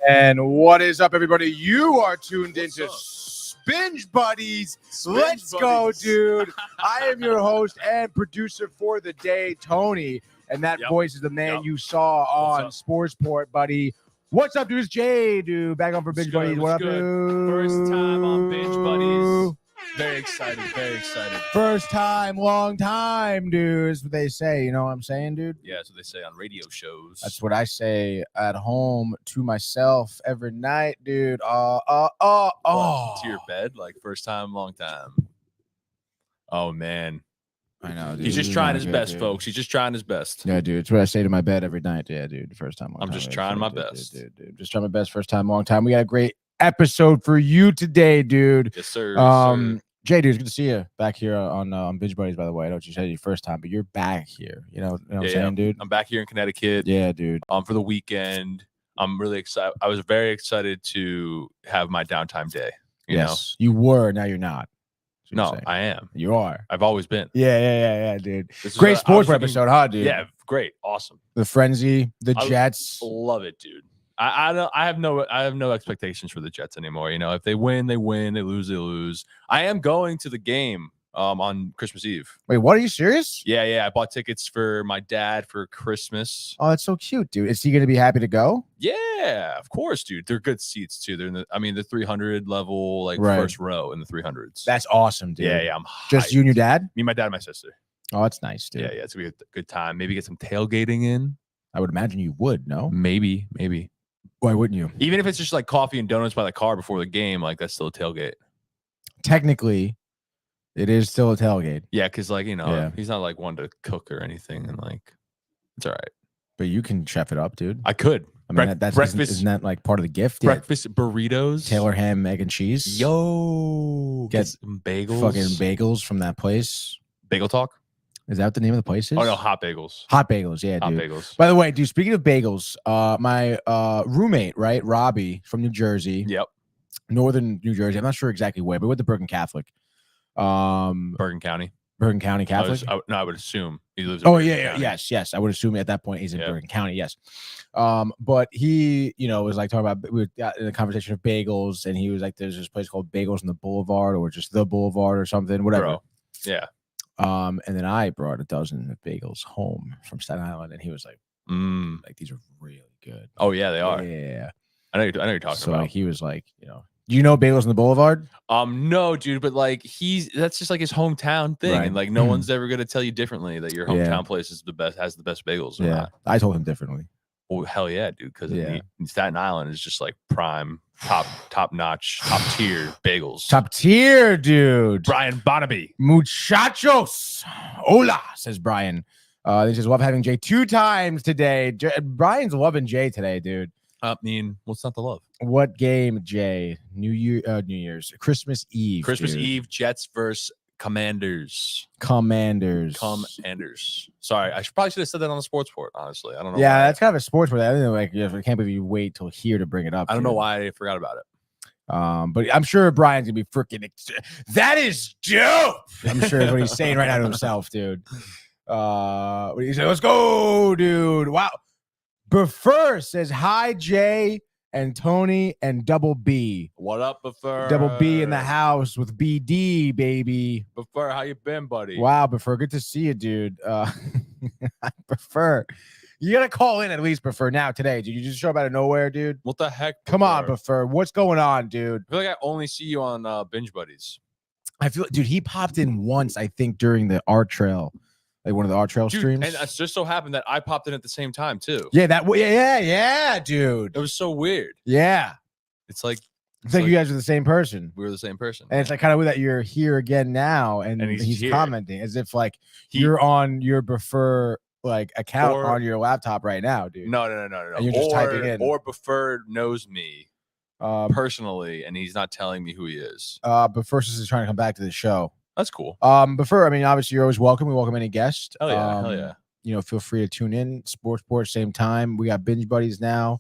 And what is up, everybody? You are tuned into Binge Buddies. Let's go, dude. I am your host and producer for the day, Tony. And that voice is the man you saw on Sportsport, buddy. What's up, dude? It's Jay, dude. Back on for Binge Buddies. What up, dude? First time on Binge Buddies. Very excited, very excited. First time, long time, dude, is what they say. You know what I'm saying, dude? Yeah, that's what they say on radio shows. That's what I say at home to myself every night, dude. To your bed, like first time, long time. Oh, man. I know, dude. He's just trying his best, folks. He's just trying his best. Yeah, dude. It's what I say to my bed every night. Yeah, dude. First time, long time. I'm just trying my best. Dude. Just trying my best. First time, long time. We got a great episode for you today, dude. Yes, sir. Jay, dude, it's good to see you back here on Binge Buddies, by the way. I know what you said your first time, but you're back here. You know what I'm saying, dude? I'm back here in Connecticut. Yeah, dude. For the weekend. I'm really excited. I was very excited to have my downtime day. You know? You were. Now you're not. No, I am. You are. I've always been. Yeah, dude. Great sports episode, huh, dude? Yeah, great. Awesome. The frenzy, the Jets. Love it, dude. I have no expectations for the Jets anymore. You know, if they win, they win. They lose, they lose. I am going to the game on Christmas Eve. Wait, what? Are you serious? Yeah. I bought tickets for my dad for Christmas. Oh, that's so cute, dude. Is he going to be happy to go? Yeah, of course, dude. They're good seats too. They're in the 300 level, like first row in the 300s. That's awesome, dude. Yeah. I'm just hyped. You and your dad? Me, my dad, and my sister. Oh, that's nice, dude. Yeah. It's gonna be a good time. Maybe get some tailgating in. I would imagine you would. No, maybe. Why wouldn't you? Even if it's just like coffee and donuts by the car before the game, like that's still a tailgate. Technically, it is still a tailgate. Yeah, because he's not like one to cook or anything, and like it's all right. But you can chef it up, dude. I could. I mean, that's breakfast. Isn't that like part of the gift? Breakfast burritos, Taylor ham, egg and cheese. Yo, get some bagels. Fucking bagels from that place. Bagel Talk. Is that what the name of the place is? Oh no, Hot Bagels. Hot Bagels, yeah, Hot dude. Bagels. By the way, dude, speaking of bagels, my roommate, right, Robbie from New Jersey. Yep. Northern New Jersey. I'm not sure exactly where, but with the Bergen Catholic. Bergen County Catholic. I would assume he lives in Bergen County. Yes. I would assume at that point he's in Bergen County, yes. But he, was like talking about, we got in a conversation of bagels, and he was like, there's this place called Bagels on the Boulevard, or just the Boulevard or something, whatever. Bro. Yeah. And then I brought a dozen of bagels home from Staten Island, and he was like, like, these are really good. Oh yeah, they are. Yeah. I know you're talking about. So like, he was like, do you know Bagels on the Boulevard? No, dude, but like that's just like his hometown thing, right. And like no one's ever gonna tell you differently that your hometown place is has the best bagels. Yeah, not. I told him differently. Oh hell yeah, dude! Because Staten Island is just like prime, top notch, top tier bagels. Top tier, dude. Brian Bonnaby. Muchachos. Hola, says Brian. He says, love having Jay 2 times today. Brian's loving Jay today, dude. I mean, what's not to love? What game, Jay? New Year's, Christmas Eve. Christmas Eve, Jets versus Commanders. Sorry, I probably should have said that on the sports port. Honestly, I don't know. Yeah, that's kind of a sports port. I don't know, like, I can't believe you wait till here to bring it up. I don't know why I forgot about it. But I'm sure Brian's gonna be freaking. That is dope. I'm sure is what he's saying right now to himself, dude. He said, "Let's go, dude." Wow. Buffer says, hi, Jay and Tony and Double B. What up, Buffer? Double B in the house with BD, baby. Buffer, how you been, buddy? Wow, Buffer, good to see you, dude. Buffer, you got to call in at least, Buffer, now today. Did you just show up out of nowhere, dude? What the heck, Buffer? Come on, Buffer. What's going on, dude? I feel like I only see you on Binge Buddies. I feel, dude, he popped in once, I think, during the art trail. Like one of the art trail streams. And it just so happened that I popped in at the same time too. Yeah, yeah, dude. It was so weird. Yeah. It's like you guys are the same person. We were the same person. And it's like kind of weird that you're here again now and he's commenting as if like you're on your Buffer like account on your laptop right now, dude. No. And you're just typing in. Or Buffer knows me personally and he's not telling me who he is. Buffer is trying to come back to the show. That's cool. Before, I mean, obviously, you're always welcome. We welcome any guest. Hell yeah. Feel free to tune in. Sportsport, same time. We got Binge Buddies now.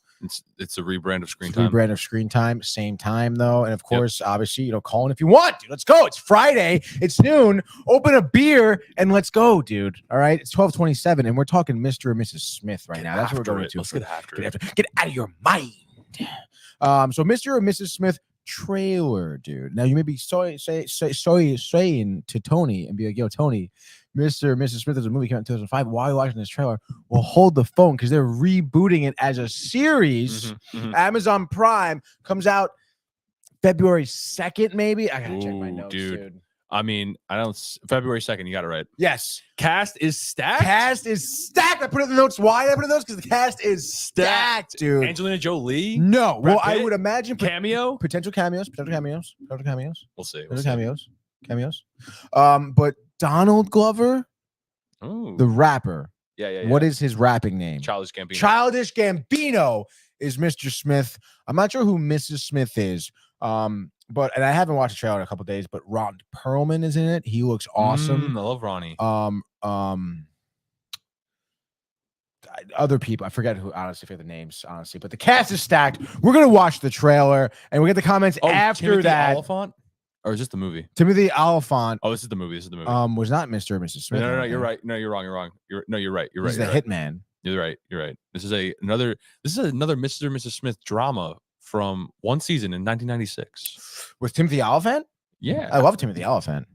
It's a rebrand of Screen Time. Rebrand of Screen Time, same time though. And of course, obviously, call in if you want, dude. Let's go. It's Friday. It's noon. Open a beer and let's go, dude. All right. It's 12:27, and we're talking Mr. and Mrs. Smith right now. That's what we're going to. Let's get after it. Get out of your mind. So Mr. or Mrs. Smith trailer, dude. Now you may be saying to Tony and be like, yo, Tony, Mr. or Mrs. Smith is a movie came out in 2005. Why are you watching this trailer? Well, hold the phone because they're rebooting it as a series. Amazon Prime comes out February 2nd, maybe. I gotta check my notes, dude. I mean, February 2nd, you got it right. Yes. Cast is stacked? Cast is stacked. I put it in the notes. Why did I put it in the notes? Because the cast is stacked, dude. Angelina Jolie? No. Well, I would imagine cameo? Potential cameos. We'll see. Cameos. But Donald Glover, the rapper. Yeah. What is his rapping name? Childish Gambino. Childish Gambino is Mr. Smith. I'm not sure who Mrs. Smith is. And I haven't watched the trailer in a couple of days, but Ron Perlman is in it. He looks awesome. I love Ronnie. Other people, I forget the names, honestly, but the cast is stacked. We're gonna watch the trailer and we get the comments after Timothy that. Oliphant? Or is this the movie? Timothy Oliphant. Oh, this is the movie. Was not Mr. or Mrs. Smith. No, you're right. No, you're wrong. You're right. He's the hitman. You're right. This is another Mr. or Mrs. Smith drama from one season in 1996 with Timothy Oliphant. Yeah, I love Timothy Oliphant.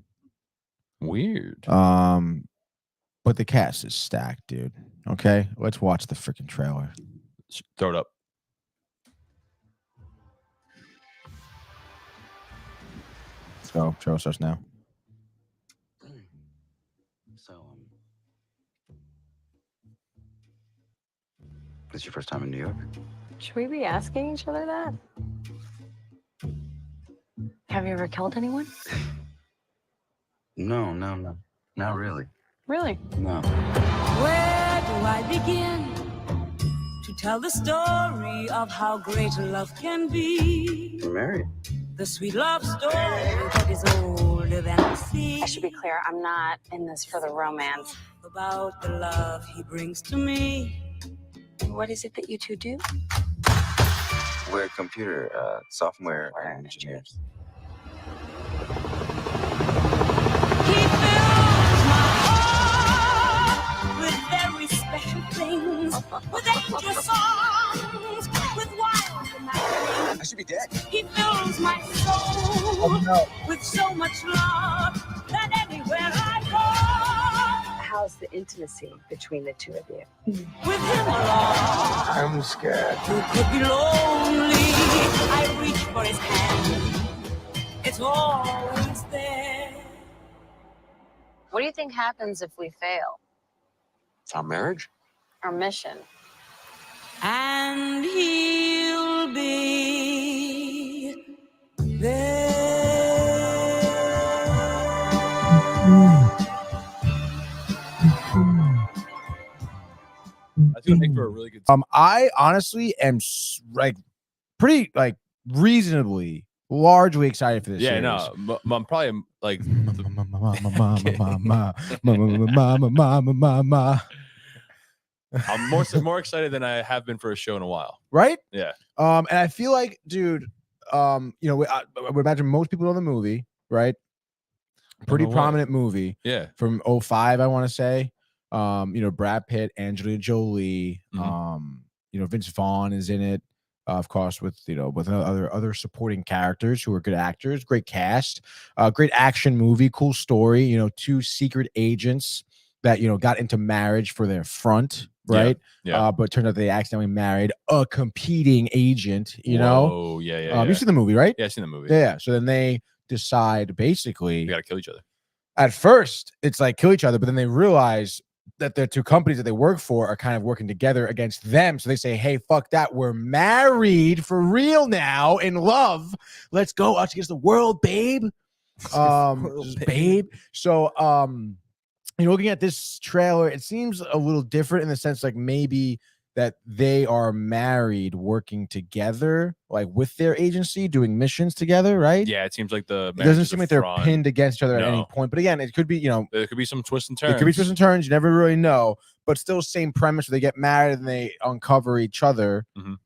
Weird. But the cast is stacked, dude. Okay, let's watch the freaking trailer. Throw it up. Let's go. Trailer starts now. So, this your first time in New York? Should we be asking each other that? Have you ever killed anyone? No. Not really. Really? No. Where do I begin to tell the story of how great love can be? You're married. The sweet love story that is older than the sea. I should be clear, I'm not in this for the romance. About the love he brings to me. What is it that you two do? We're computer software engineers. He fills my heart with very special things, with angel songs, with wild imaginings. I should be dead. He fills my soul with so much love that anywhere I go. How's the intimacy between the two of you? With him along, I'm scared. who could be lonely? I reach for his hand. It's always there. What do you think happens if we fail? It's our marriage? Our mission? And he'll be there. I think it'll make for a really good. I honestly am pretty reasonably largely excited for this. Yeah, series. no, I'm probably like. I'm more excited than I have been for a show in a while. Right? Yeah. And I feel like, dude, I would imagine most people know the movie, right? Pretty prominent movie. Yeah. From 2005, I want to say. Brad Pitt, Angelina Jolie, Vince Vaughn is in it. Of course, with other supporting characters who are good actors, great cast, great action movie, cool story. Two secret agents that got into marriage for their front, right? Yeah. But turned out they accidentally married a competing agent. Oh, yeah. You've seen the movie, right? Yeah, I've seen the movie. Yeah. So then they decide basically we gotta kill each other. At first, it's like kill each other, but then they realize that the two companies that they work for are kind of working together against them. So they say, hey, fuck that. We're married for real now, in love. Let's go us against the world, babe. Babe. So, looking at this trailer, it seems a little different in the sense like maybe that they are married working together, like with their agency, doing missions together, right? Yeah, it seems like it doesn't seem like they're pinned against each other at any point. But again, it could be, there could be some twists and turns. It could be twists and turns. You never really know. But still, same premise where they get married and they uncover each other. And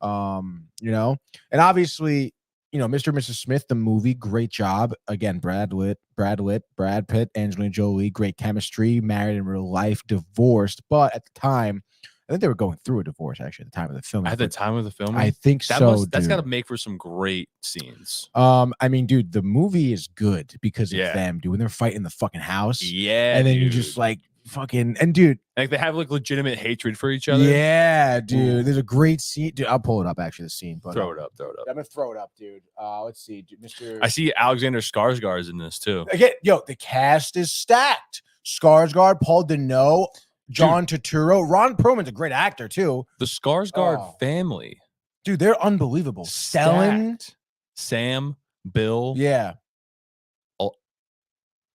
obviously, Mr. and Mrs. Smith, the movie, great job. Again, Brad Pitt, Angelina Jolie, great chemistry, married in real life, divorced. But at the time, I think they were going through a divorce actually at the time of the film. At the time of the film, I think that's dude. got to make for some great scenes. I mean, dude, the movie is good because of Yeah. them, dude. When they're fighting the fucking house, Yeah, and then you dude. just like fucking and dude, like they have like legitimate hatred for each other. yeah, dude. Ooh. There's a great scene, dude. I'll pull it up actually. The scene, but Throw it up. I'm gonna throw it up, dude. Let's see, dude, Mr. I see Alexander Skarsgård's in this too. Again, yo, the cast is stacked. Skarsgård, Paul Dano, John Turturro, Ron Perlman's a great actor too. The Skarsgård family, Dude, they're unbelievable. Stellan, stacked. Sam, Bill, yeah,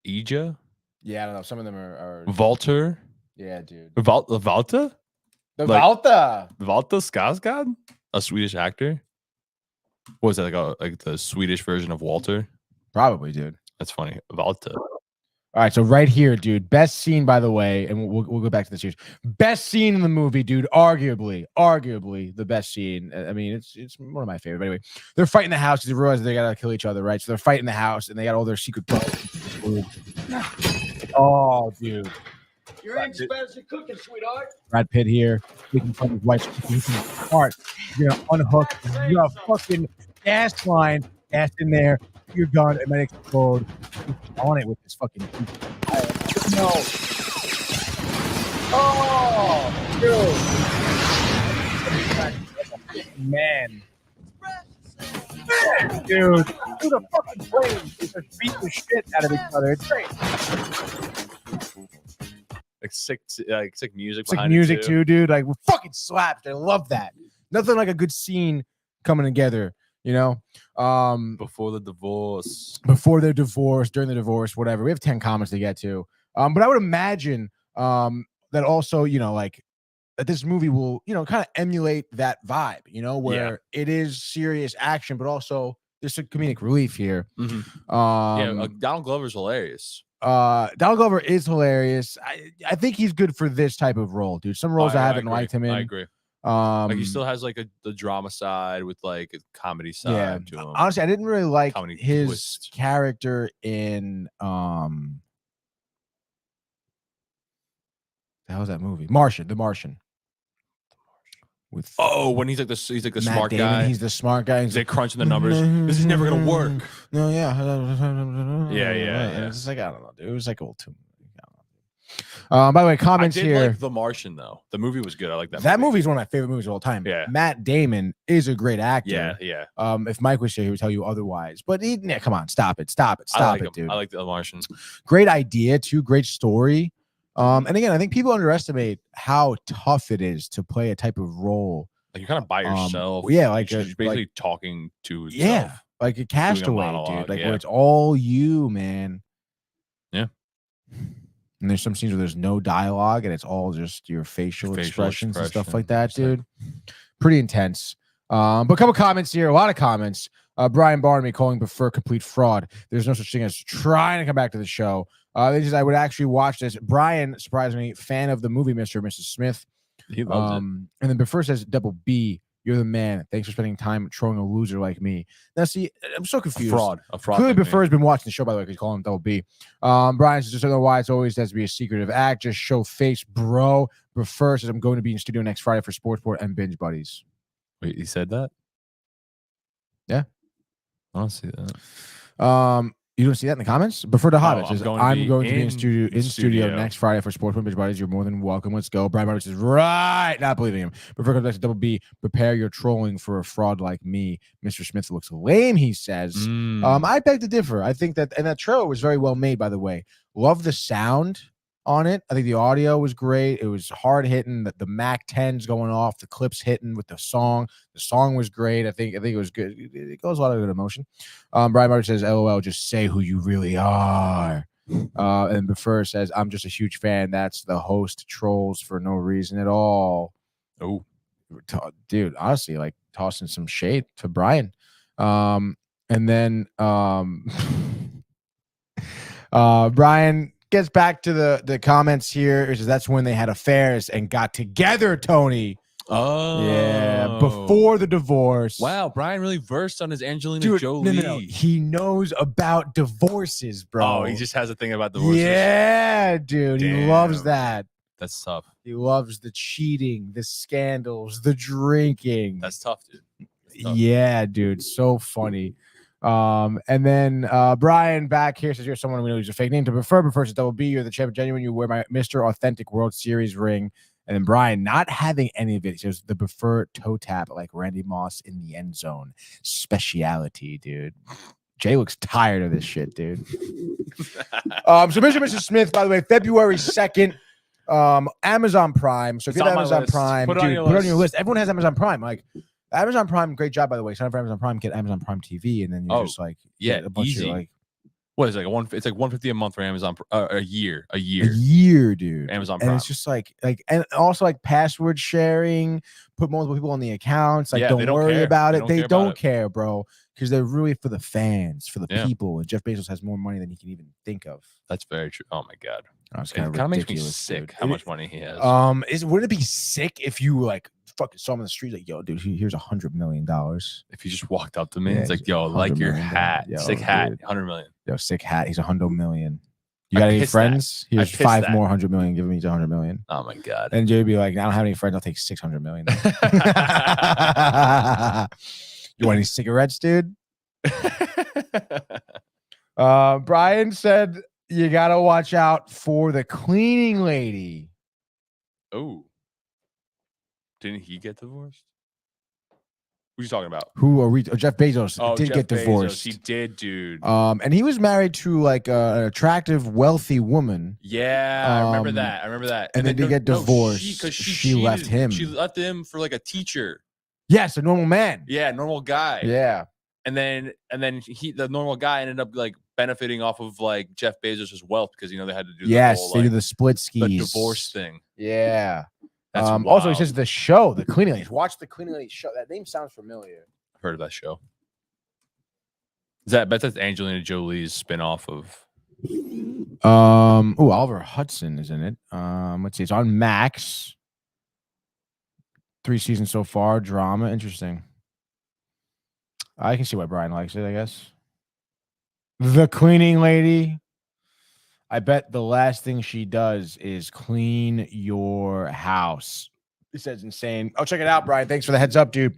Ija, yeah. I don't know. Some of them are Walter, yeah, dude. Valta, The like- Valta. Valta Skarsgård, a Swedish actor. What was that like the Swedish version of Walter? Probably, dude. That's funny. Valta. All right, so right here, dude, best scene, by the way, and we'll go back to the series. Best scene in the movie, dude, arguably the best scene. I mean, it's one of my favorite. But anyway, they're fighting the house because they realize they gotta kill each other, right? So they're fighting the house, and they got all their secret weapons. Oh, dude, You're expensive cooking, sweetheart. Brad Pitt here, making fun of his wife's heart. You're gonna unhook your fucking gas line, gas in there. Your gun, it might explode. On it with this fucking. No. Oh, dude. Man. Dude, through the fucking flames, they just beat the shit out of each other. It's great. Like sick music. It's like behind music it too, dude. Like fucking slapped. I love that. Nothing like a good scene coming together. You know, Before the divorce. before their divorce, during the divorce, whatever. We have 10 comments to get to. But I would imagine that also, you know, like that this movie will, you know, kind of emulate that vibe, you know, where it is serious action, but also there's some comedic relief here. Donald Glover's hilarious. Donald Glover is hilarious. I think he's good for this type of role, dude. Some roles I haven't agree. liked him in. I agree. Like he still has like the drama side with like a comedy side to him. Honestly, I didn't really like Comedy his twist. character in how was that movie? The Martian. With When he's like the Matt smart Damon, guy. he's the smart guy. He's like crunching the numbers. This is never gonna work. No, yeah. Yeah. It's just like I don't know, dude. It was like a little too. By the way, comments I did here. like The Martian though. The movie was good. I like that. That movie is one of my favorite movies of all time. Yeah. Matt Damon is a great actor. Yeah. If Mike was here, he would tell you otherwise. But come on, stop it, I like him. dude. I like The Martian. Great idea too. Great story. And again, I think people underestimate how tough it is to play a type of role. Like you're kind of by yourself. Yeah, like you're a- basically like- talking to yourself. Yeah, like a castaway, monologue, dude. Like yeah. where it's all you, man. Yeah. And there's some scenes where there's no dialogue and it's all just your facial expressions and stuff like that, dude. Pretty intense. But a couple comments here, a lot of comments. Brian Barnaby calling Prefer complete fraud. There's no such thing as trying to come back to the show. I would actually watch this. Brian, surprisingly, fan of the movie Mr. and Mrs. Smith. He loves it. And then Prefer says, Double B, you're the man. Thanks for spending time trolling a loser like me. Now, see, I'm so confused. A fraud. Clearly, like me. Prefer has been watching the show, by the way, because he's calling him Double B. Brian says, just don't know why it's always has to be a secretive act. Just show face, bro. Prefer says, I'm going to be in studio next Friday for Sportsport and Binge Buddies. Wait, he said that? Yeah. I don't see that. You don't see that in the comments? Prefer to Hobbit says, I'm going to be in studio studio. next Friday for Sports Binge Buddies. You're more than welcome. Let's go. Brian Barber says, right. Not believing him. Prefer comes back to Double B. Prepare your trolling for a fraud like me. Mr. Smith looks lame, he says. I beg to differ. I think that, and that trailer was very well made, by the way. Love the sound on it. I think the audio was great. It was hard hitting. The Mac 10s going off, the clips hitting with the song. The song was great. I think it was good. It goes a lot of good emotion. Brian Martin says, LOL, just say who you really are. And Prefer says, I'm just a huge fan. That's the host trolls for no reason at all. Oh, dude, honestly, like tossing some shade to Brian. And then Brian gets back to the comments here. He says, that's when they had affairs and got together, Tony. Oh, yeah, before the divorce. Wow, Brian really versed on his Angelina Dude, Jolie. no. He knows about divorces, bro. Oh, he just has a thing about divorces. Yeah, dude. He loves that. That's tough. He loves the cheating, the scandals, the drinking. That's tough, dude. That's tough. Yeah, dude, so funny. And then Brian back here says you're someone we know who's a fake name to prefer, but first double B. You're the champ, genuine. You wear my Mr. Authentic World Series ring. And then Brian not having any of it. He says the prefer toe tap like Randy Moss in the end zone. Speciality, dude. Jay looks tired of this shit, dude. So Mr. Mrs. Smith, by the way, February 2nd. Amazon Prime. So if you have Amazon Prime, put it on your list. Everyone has Amazon Prime. Like Amazon Prime, great job by the way. Sign up for Amazon Prime, get Amazon Prime TV, and then you're just like a bunch easy. Of like what is it, like it's like $150 a month for Amazon a year, dude. Amazon Prime. And it's just like and also like password sharing, put multiple people on the accounts. Like don't worry about it. They don't care, bro, because they're really for the fans, for the people. And Jeff Bezos has more money than he can even think of. That's very true. Oh my god. It kind of makes me sick, dude. How much money he has. Wouldn't it be sick if you like fucking saw him in the street like, yo, dude, here's $100 million. If you just walked up to me, it's like, yo, like your hat, sick hat, dude. 100 million. Yo, sick hat. He's $100 million. You got any friends? Here's 5 more $100 million. Give me $100 million. Oh my god. And Jay would be like, I don't have any friends. I'll take $600 million. You want any cigarettes, dude? Brian said you gotta watch out for the cleaning lady. Oh, didn't he get divorced? Who are you talking about? Who are we? Jeff Bezos did get divorced. He did, dude. And he was married to like an attractive, wealthy woman. Yeah, I remember that. And then they get divorced because she left him. She left him for like a teacher. Yes, a normal man. Yeah, normal guy. Yeah. And then the normal guy ended up like benefiting off of like Jeff Bezos' wealth because they had to do they do the split skis, the divorce thing. Yeah. That's also he says the show, the cleaning lady. Watch the cleaning lady show. That name sounds familiar. I've heard of that show. That's Angelina Jolie's spinoff of Oliver Hudson is in it. Let's see, it's on Max. 3 seasons so far, drama. Interesting. I can see why Brian likes it, I guess. The cleaning lady. I bet the last thing she does is clean your house. This is insane. Oh, check it out, Brian. Thanks for the heads up, dude.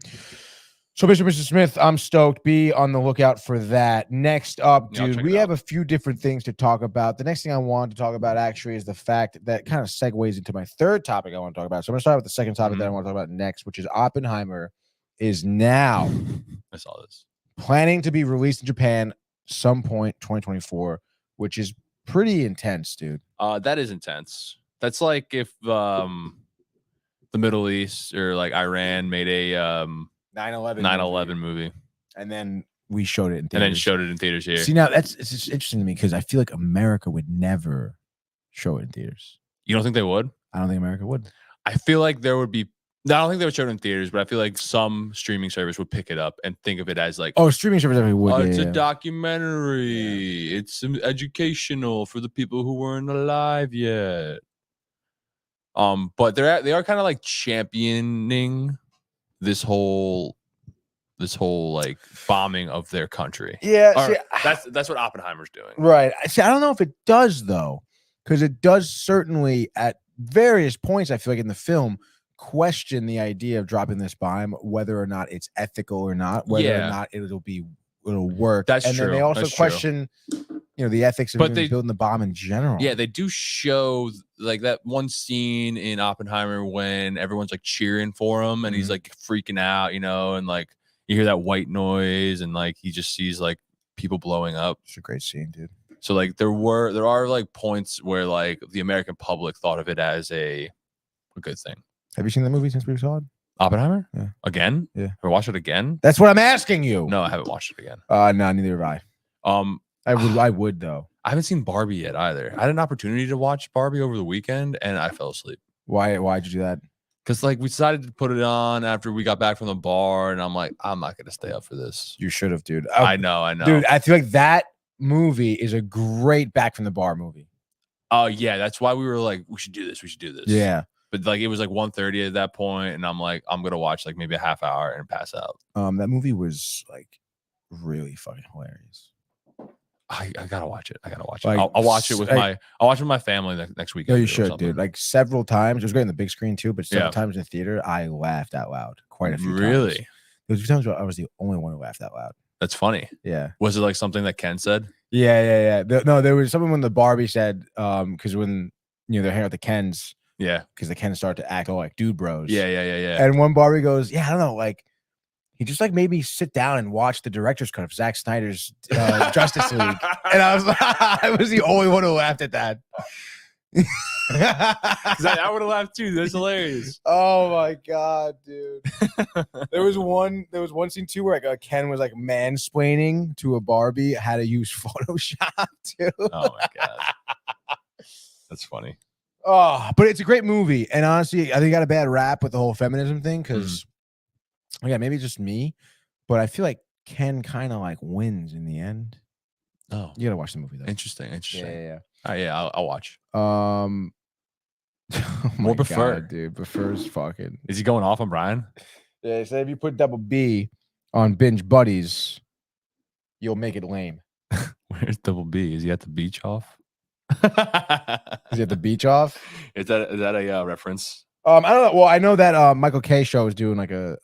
So, Mr. Smith, I'm stoked. Be on the lookout for that. Next up, dude, we have a few different things to talk about. The next thing I want to talk about actually is the fact that kind of segues into my third topic I want to talk about. So I'm going to start with the second topic that I want to talk about next, which is Oppenheimer is now I saw this planning to be released in Japan some point 2024, which is pretty intense, dude. That is intense. That's like if the Middle East or like Iran made a 9/11 movie, and then we showed it in theaters. And then showed it in theaters here. See, now it's just interesting to me because I feel like America would never show it in theaters. You don't think they would? I don't think America would. I feel like there would be. I don't think they would show it in theaters, but I feel like some streaming service would pick it up and think of it as like, streaming service definitely would. It's a documentary. Yeah. It's educational for the people who weren't alive yet. But they are kind of like championing this whole like bombing of their country. Yeah, that's what Oppenheimer's doing. Right. See, I don't know if it does though, because it does certainly at various points. I feel like in the film question the idea of dropping this bomb, whether or not it's ethical or not, whether or not it'll work. That's and true. Then they also question, the ethics of building the bomb in general. Yeah, they do show like that one scene in Oppenheimer when everyone's like cheering for him and he's like freaking out, and like you hear that white noise and like he just sees like people blowing up. It's a great scene, dude. So like there are like points where like the American public thought of it as a good thing. Have you seen the movie since we saw it? Oppenheimer? Yeah. Again? Yeah. Have I watched it again? That's what I'm asking you. No, I haven't watched it again. No, neither have I. I would though. I haven't seen Barbie yet either. I had an opportunity to watch Barbie over the weekend and I fell asleep. Why'd you do that? Because like we decided to put it on after we got back from the bar and I'm like, I'm not gonna stay up for this. You should have, dude. I know. Dude, I feel like that movie is a great back from the bar movie. Oh yeah, that's why we were like, we should do this. Yeah. But like it was like 1:30 at that point, and I'm like, I'm gonna watch like maybe a half hour and pass out. That movie was like really fucking hilarious. I gotta watch it. I gotta watch it. Like, I'll watch it with I'll watch it with my family next week. No, you should, dude. Like several times. It was great in the big screen too, but several Yeah. times in the theater, I laughed out loud quite a few times. Really? There was a few times where I was the only one who laughed out loud. That's funny. Yeah. Was it like something that Ken said? Yeah. No, there was something when the Barbie said, because when they're hanging out with the Kens, Yeah. because the Kens start to act all like dude bros. Yeah. And one Barbie goes, yeah, I don't know, like he just like made me sit down and watch the director's cut of Zack Snyder's Justice League. And I was like, I was the only one who laughed at that. I would have laughed too. That's hilarious. Oh my god, dude. There was one scene too where like Ken was like mansplaining to a Barbie how to use Photoshop too. Oh my god. That's funny. Oh, but it's a great movie. And honestly, I think it got a bad rap with the whole feminism thing because yeah, maybe it's just me, but I feel like Ken kind of like wins in the end. Oh, you gotta watch the movie though. Interesting. Yeah. All right, yeah, I'll watch. Oh my More Buffer. God, dude. Buffer's fucking. Is he going off on Brian? Yeah, he said if you put double B on Binge Buddies, you'll make it lame. Where's Double B? Is he at the beach off? Is he at the beach off? Is that a reference? I don't know. Well, I know that Michael K show is doing like a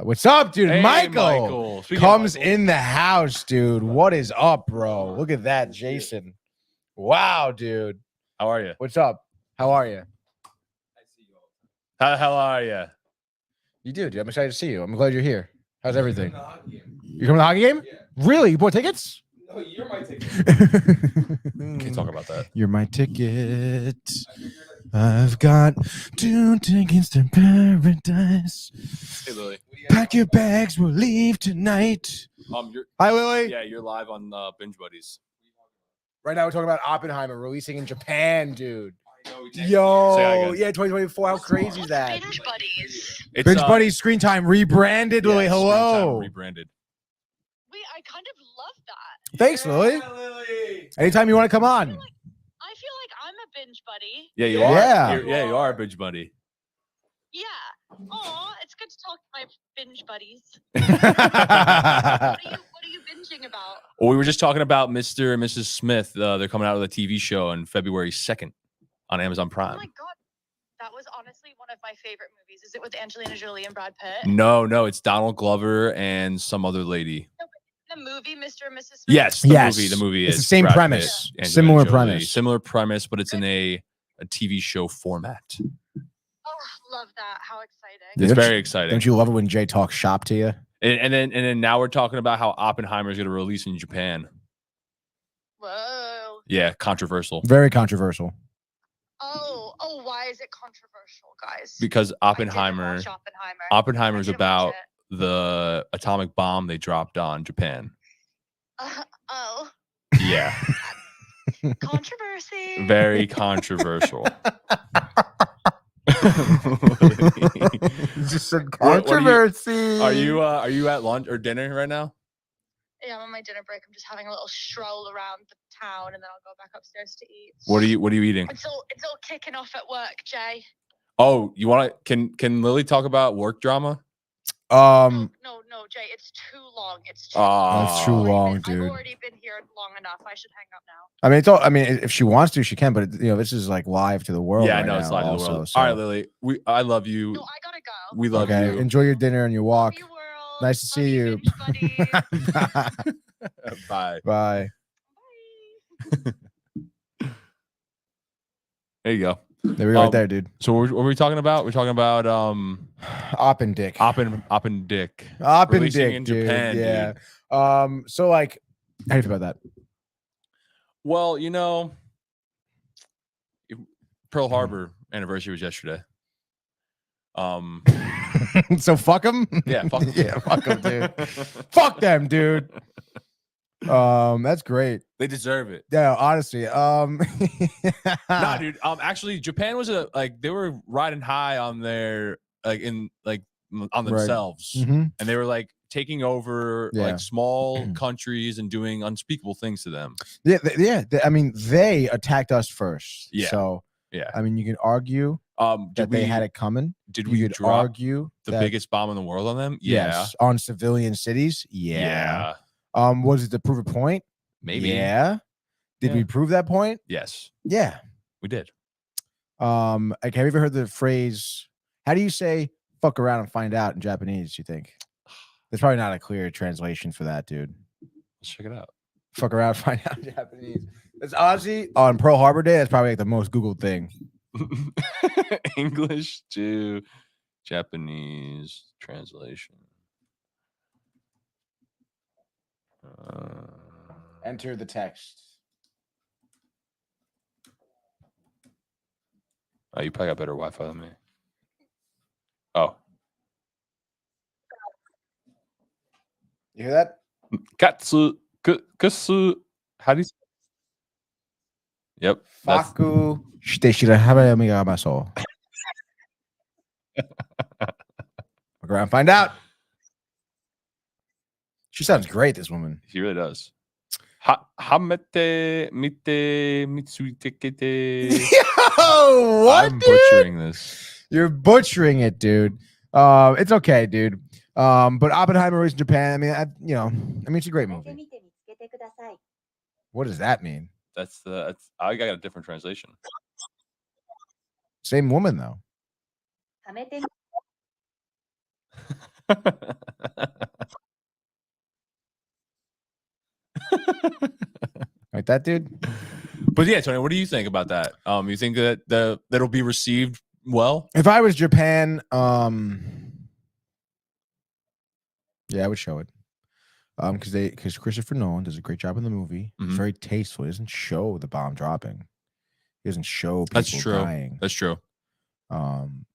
what's up, dude? Hey, Michael Speaking comes of Michael. in the house, dude. What is up, bro? Look at that, Jason. Wow, dude. How are you? What's up? How are you? How are you? You do, dude. I'm excited to see you. I'm glad you're here. How's everything? You coming to the hockey game? Yeah. Really? You bought tickets? No, you're my ticket. Can't talk about that. You're my ticket. I've got 2 tickets to paradise. Hey, Lily. Pack your bags. We'll leave tonight. Hi, Lily. Yeah, you're live on Binge Buddies. Right now, we're talking about Oppenheimer releasing in Japan, dude. Say Yo, that again. yeah, 2024. How crazy is that? Binge buddies. It's, Binge Buddies Screen Time rebranded, Lily. Screen Time Hello. rebranded. Wait, I kind of love that. Thanks, Lily. Anytime you want to come on. I feel like I'm a binge buddy. Yeah, you Yeah. are. You are a Binge Buddy. Yeah. Aw, it's good to talk to my binge buddies. Yeah. What are you binging about? Well, we were just talking about Mr. and Mrs. Smith. They're coming out with a TV show on February 2nd on Amazon Oh Prime. my god. That was honestly one of my favorite movies. Is it with Angelina Jolie and Brad Pitt? No, it's Donald Glover and some other lady. The movie, Mr. and Mrs. Smith? Yes, the movie It's is the same Brad premise. Pitt, Angelina Similar Jolie. premise. Similar premise, but it's in a TV show format. Oh, love that. How exciting. Yeah. It's Don't very you- exciting. Don't you love it when Jay talks shop to you? And then now we're talking about how Oppenheimer is going to release in Japan. Whoa. Yeah, controversial. Very controversial. Oh, why is it controversial, guys? Because I didn't Oppenheimer watch Oppenheimer. is I didn't watch about the atomic bomb they dropped on Japan. Oh, Yeah, controversy. very controversial. Just said What are you- controversy. Are you at lunch or dinner right now? Yeah, I'm on my dinner break. I'm just having a little stroll around the town, and then I'll go back upstairs to eat. What are you eating? It's all kicking off at work, Jay. Oh, you want to? Can Lily talk about work drama? No, Jay. It's too long. It's too. That's too long, dude. I've already been here long enough. I should hang up now. I mean, it's all. I mean, if she wants to, she can. But this is like live to the world. Yeah, I right know it's now live to the also, world. so- All right, Lily. I love you. No, I gotta go. We love Okay, you. enjoy your dinner and your walk. Love you, world. Nice to Love see you. binge buddies. Bye. Bye. Bye. There you go. There we go, right there, dude. So what were we talking about? We're talking about Oppen Dick. Oppen Dick. Oppen releasing Dick, in dude. Japan, Yeah. So like, how do you feel about Well, Pearl Harbor anniversary was yesterday. that? So fuck them. Yeah, fuck 'em. Yeah, fuck them, dude. Fuck them, dude. That's great. They deserve it. Yeah, honestly. Nah, dude. Actually, Japan was they were riding high on their on themselves, Mhm. and they were taking over Yeah. small countries and doing unspeakable things to them. Yeah. I mean, they attacked us first. Yeah. So Yeah. I mean, you can argue that they had it coming. Did You we could drop argue the that- biggest bomb in the world on them? Yeah. Yes, on civilian cities. Yeah. Was it to prove a point? Maybe. Yeah. Did Yeah. we prove that point? Yes, Yeah. we did. Like, have you ever heard the phrase? How do you say "fuck around and find out" in Japanese? You think? There's probably not a clear translation for that, dude. Let's check it out. Fuck around, find out in Japanese. It's honestly on Pearl Harbor Day. That's probably like the most Googled thing. English to Japanese translation. Enter the text. Oh, you probably got better Wi-Fi than me. Oh, You hear that? katsu kusu. How do you? Yep. That's, Faku shite shirahabe amigamaso. Look around, find out. She sounds great, this woman. he really does. Hamete mite mitsuitekete. Yo, what, I'm dude? butchering this. You're butchering it, dude. It's okay, dude. But Oppenheimer is in Japan. I mean, it's a great movie. What does that mean? That's I got a different translation. Same woman though. Like that, dude. But yeah, Tony, what do you think about that? You think that that'll be received well? If I was Japan, yeah, I would show it. Because Christopher Nolan does a great job in the movie. He's Mhm. very tasteful. He doesn't show the bomb dropping. He doesn't show people That's true. dying. That's true.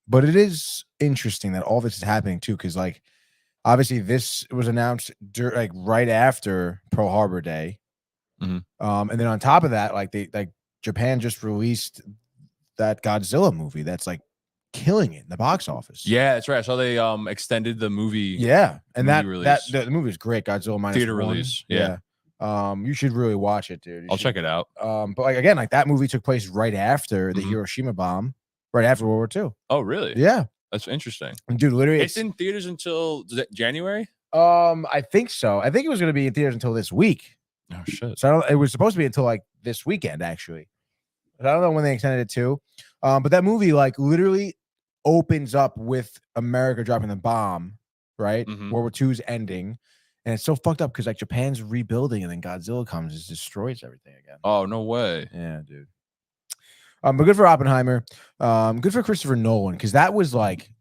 But it is interesting that all this is happening too, because like obviously this was announced like right after Pearl Harbor Day. Mhm. And then on top of that, like Japan just released that Godzilla movie that's like killing it in the box office. Yeah, that's right. I saw they extended the movie. Yeah, and movie that release. the movie is great. Godzilla minus Theater one. release, yeah. You should really watch it, dude. I'll check it out. But like again, like that movie took place right after the Mhm. Hiroshima bomb, right after World War II. Oh, really? Yeah, That's interesting. and dude, literally, It's in theaters until January. I think so. I think it was going to be in theaters until this week. Oh shit. So it was supposed to be until like this weekend, actually. But I don't know when they extended it to. But that movie, like, literally opens up with America dropping the bomb, right? Mhm. World War II's ending. And it's so fucked up because like Japan's rebuilding and then Godzilla comes and destroys everything again. Oh no way. Yeah, dude. But good for Oppenheimer. Good for Christopher Nolan, because that was like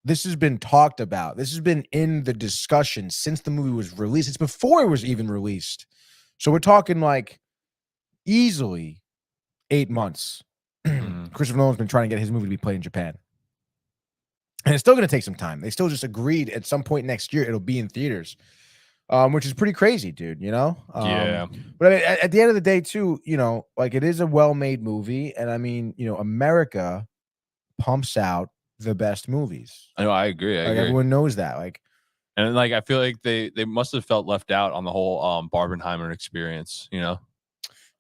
this has been talked about. This has been in the discussion since the movie was released. It's before it was even released. So we're talking like easily 8 months. Mhm. Christopher Nolan's been trying to get his movie to be played in Japan. And it's still going to take some time. They still just agreed at some point next year it'll be in theaters, which is pretty crazy, dude, you know? Yeah. But I mean, at the end of the day, too, you know, like it is a well-made movie. And I mean, you know, America pumps out the best movies. I know. I agree. I Like agree. everyone knows that. Like, And like I feel like they must have felt left out on the whole Barbenheimer experience, you know?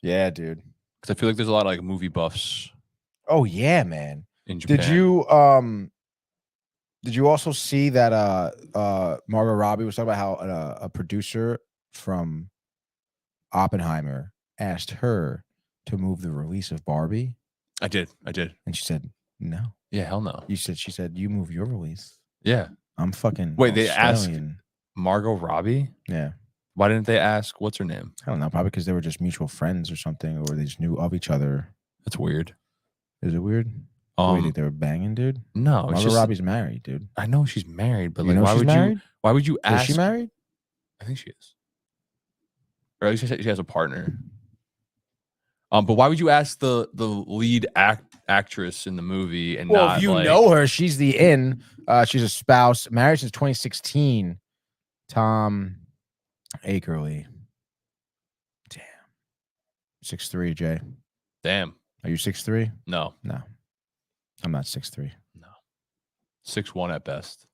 yeah, dude. Because I feel like there's a lot of like movie buffs Oh yeah, man. in Japan. Did you also see that Margot Robbie was talking about how a producer from Oppenheimer asked her to move the release of Barbie, I did. and she said no. Yeah, hell no. She said you move your release. Yeah. I'm fucking Wait, they asked- Australian. Margot Robbie? Yeah, Why didn't they ask what's her name? I don't know. Probably because they were just mutual friends or something, or they just knew of each other. That's weird. Is it weird? What, do you think they were banging, dude? No, it's Margot just, Robbie's married, dude. I know she's married, but You like know why she's would married? why would you Is ask? she married? I think she is. Or at least she has a partner. But why would you ask the lead actress in the movie and Well, not if you like, know her, she's the in. She's a spouse, married since 2016. Tom Akerley. Damn. 6'3", Jay. damn, Are you 6'3"? no, No. I'm not 6'3". 6'1" at best.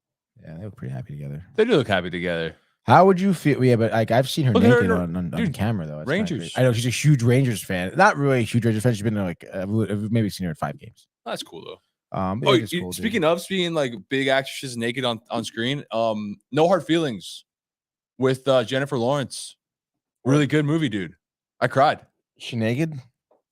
Yeah, they look pretty happy together. They do look happy together. How would you feel? Yeah, but like I've seen her Look at her naked in her- on dude, camera though. That's kinda Rangers. crazy. I know she's a huge Rangers fan. Not really a huge Rangers fan. She's been to like I've maybe seen her at 5 games. That's cool though. But Oh, yeah, it's cool, dude. speaking of being like big actresses naked on screen, No Hard Feelings with Jennifer Lawrence. Really good movie, dude. I cried. She naked?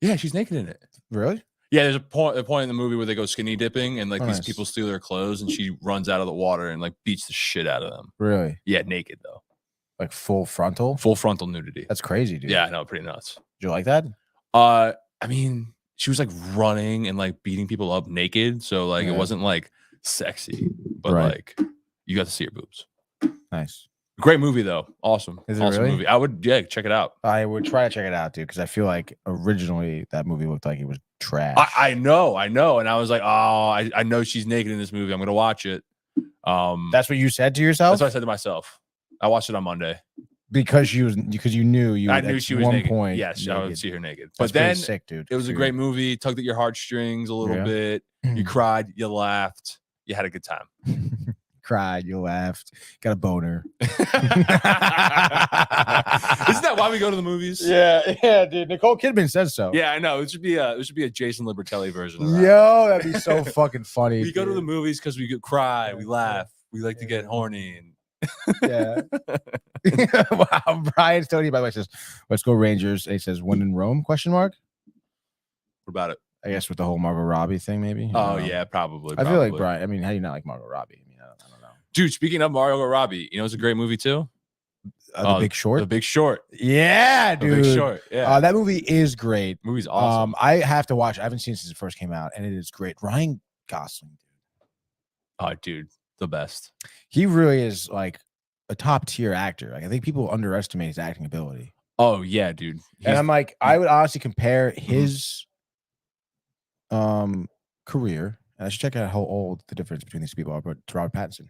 Yeah, she's naked in it. Really? Yeah, there's a point in the movie where they go skinny dipping and like these Nice. people steal their clothes and she runs out of the water and like beats the shit out of them. Really? Yeah, naked though. Like full frontal? Full frontal nudity. That's crazy, dude. Yeah, I know, pretty nuts. Did you like that? I mean, she was like running and like beating people up naked, so like Yeah. it wasn't like sexy, but Right. like you got to see her boobs. Nice. Great movie though. Awesome. Is it awesome really? movie. I would check it out. I would try to check it out, dude, because I feel like originally that movie looked like it was trash. I know. And I was like, oh, I know she's naked in this movie. I'm gonna watch it. That's what you said to yourself? That's what I said to myself. I watched it on Monday. Because you knew you I would knew at she was one naked. point. Yes, I would naked. see her naked. That's But then pretty sick, dude. it was a great movie. Tugged at your heartstrings a little Yeah. bit. You cried. You laughed. You had a good time. Cried, you laughed, got a boner. Isn't that why we go to the movies? Yeah, dude. Nicole Kidman says so. Yeah, I know. It should be a Jason Libertelli version of that. Yo, that'd be so fucking funny. We go to the dude. movies because we cry, we Yeah. laugh, we like to get Yeah. horny. And Yeah. Wow. Brian Stoney, by the way, says, "Let's go Rangers." He says, "When in Rome?" Question mark. what about it? I guess with the whole Margot Robbie thing, maybe. I Oh don't know. yeah, probably. I feel like probably. Brian. I mean, how do you not like Margot Robbie? I mean, I don't know. Dude, speaking of Mario Robbie, you know it's a great movie too. The Big Short. The Big Short. Yeah, The dude. Big Short. Yeah, That movie is great. movie's awesome. I have to watch. I haven't seen it since it first came out, and it is great. Ryan Gosling, Oh, dude, the best. he really is like a top tier actor. Like I think people underestimate his acting ability. Oh yeah, dude. And He's- I'm like, I would honestly compare his career, and I should check out how old the difference between these people are, but to Robert Pattinson.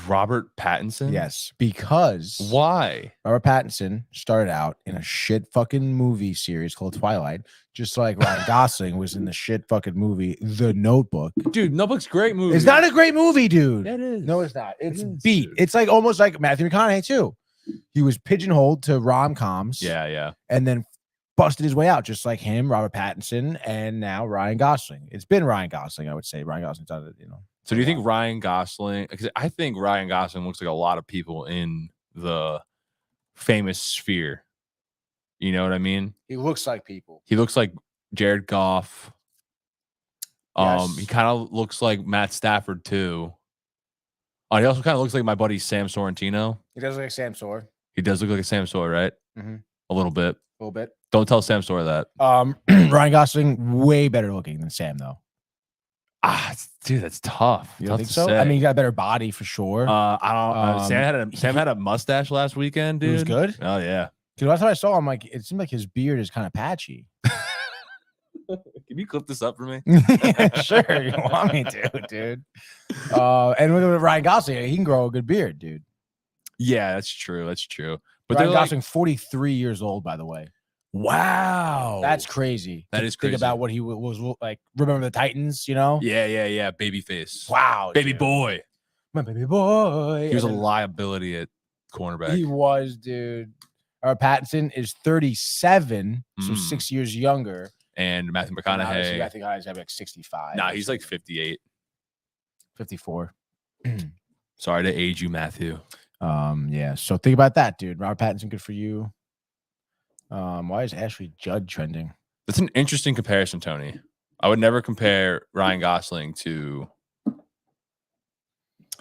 Robert Pattinson. Yes, because Why? Robert Pattinson started out in a shit fucking movie series called Twilight, just like Ryan Gosling was in the shit fucking movie The Notebook. Dude, Notebook's a great movie. It's not a great movie, dude. Yeah, it is. No, it's not. It's is, beat. dude. It's like almost like Matthew McConaughey too. He was pigeonholed to rom-coms. Yeah. And then busted his way out, just like him, Robert Pattinson, and now Ryan Gosling. It's been Ryan Gosling, I would say. Ryan Gosling's done it, So do you think Ryan Gosling? Because I think Ryan Gosling looks like a lot of people in the famous sphere. You know what I mean? He looks like people. He looks like Jared Goff. Yes. He kind of looks like Matt Stafford too. He also kind of looks like my buddy Sam Sorrentino. He does look like Sam Sawyer He does look like a Sam Sawyer, right? Mhm. A little bit. a little bit. Don't tell Sam Sawyer that. Ryan Gosling, way better looking than Sam, though. Dude, that's tough. You Tough don't think to so? say. I mean, he got a better body for sure. I don't. Sam had a mustache last weekend, dude. He was good? Oh yeah. Because last time I saw him, like it seemed like his beard is kind of patchy. Can you clip this up for me? Sure, you want me to, dude. And with Ryan Gosling, he can grow a good beard, dude. Yeah, that's true. That's true. But Ryan they're like, Gosling, 43 years old, by the way. wow, That's crazy. That To is Think crazy. about what he was like. Remember the Titans, you know? yeah. Baby face. Wow. Baby dude. boy. My baby boy. He was a And then liability at cornerback. He was, dude. Pattinson is 37, so Mm. 6 years younger. and Matthew And obviously, I McConaughey. think I have like 65. Nah, or he's like something. 58. 54. Sorry to age you, Matthew. Yeah. So think about that, dude. Robert Pattinson, good for you. Why is Ashley Judd trending? That's an interesting comparison, Tony. I would never compare Ryan Gosling to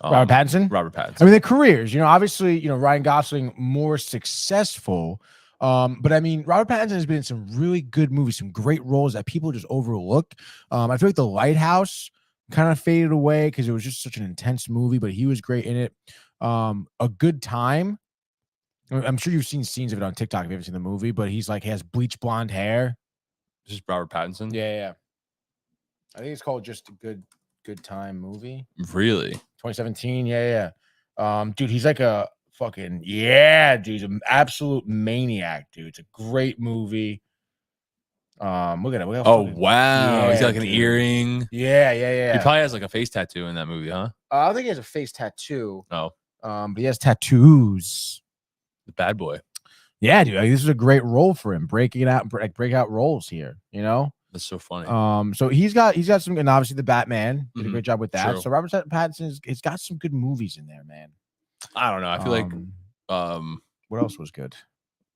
Robert Pattinson? Robert Pattinson. I mean, their careers, obviously, Ryan Gosling more successful. But I mean, Robert Pattinson has been in some really good movies, some great roles that people just overlook. I feel like The Lighthouse kind of faded away because it was just such an intense movie, but he was great in it. A Good Time. I'm sure you've seen scenes of it on TikTok if you haven't seen the movie, but he has bleach blonde hair. This is Robert Pattinson. Yeah. I think it's called just a Good Time movie. Really? 2017. Yeah. Dude, he's like a fucking dude, he's an absolute maniac, dude. It's a great movie. Look at it. Oh wow! He's got like an dude. earring. Yeah. He probably has like a face tattoo in that movie, huh? I don't think he has a face tattoo. Oh, But he has tattoos. the bad boy. Yeah, dude. Like, this is a great role for him, breaking out, like breakout roles here. That's so funny. So he's got some, and obviously the Batman did a Mhm. great job with that. True. So Robert Pattinson he's got some good movies in there, man. I don't know. I feel like what else was good?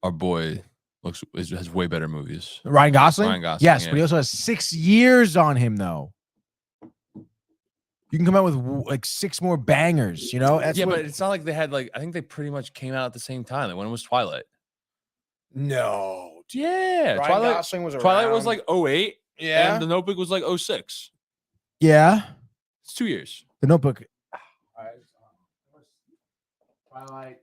our boy has way better movies. Ryan Gosling? Ryan Gosling, Yes, yeah. but he also has 6 years on him, though. You can come out with like 6 more bangers, you know? That's Yeah, what- but it's not like they had like I think they pretty much came out at the same time. Like when was Twilight? No. Yeah, Ryan Twilight. Gosling was Twilight was around. like 08, Yeah. and The Notebook was like 06. Yeah. It's 2 years. The Notebook. Twilight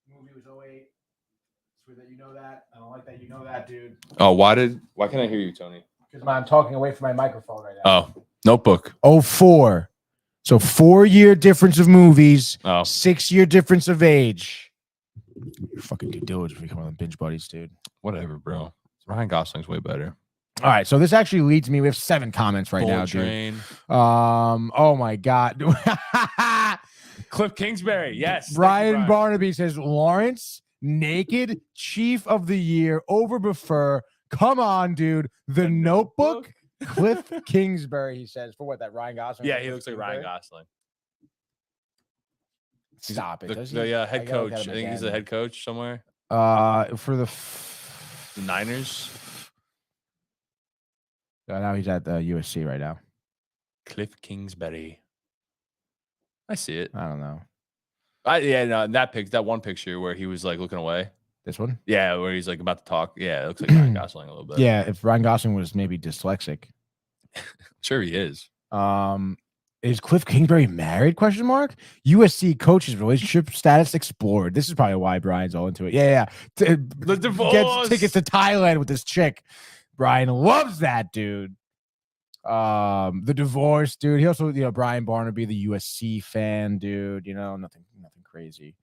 movie was 08. It's weird that you know that. I don't like that you know that, dude. Oh, why can't I hear you, Tony? Because I'm talking away from my microphone right now. Oh, Notebook. 04. So 4-year difference of movies, Oh, 6-year difference of age. You're fucking due diligence if we come on Binge Buddies, dude. whatever, bro. Ryan Gosling's way better. All right, so this actually leads me. We have 7 comments right now, Bullet Train. dude. Oh my god. Cliff Kingsbury. Yes. Thank you, Brian Barnaby says Lawrence naked chief of the year over Buffer. Come on, dude. The Notebook. Cliff Kingsbury, he says, for what, that Ryan Gosling? Yeah, he looks like Ryan Gosling. Stop it. The, does he? the I head gotta look coach. at him I think he's the again. head coach somewhere. For the The Niners. now he's at USC right now. Cliff Kingsbury. I see it. I don't know. That one picture where he was like looking away. This one? Yeah, where he's like about to talk. Yeah, it looks like Ryan Gosling a little bit. Yeah, if Ryan Gosling was maybe dyslexic. Sure he is. Is Cliff Kingsbury married? Question mark. USC coaches relationship status explored. This is probably why Brian's all into it. Yeah. The divorce. Gets tickets to Thailand with this chick. Brian loves that, dude. The divorce, dude. He also, Brian Barnaby, the USC fan, dude. Nothing crazy.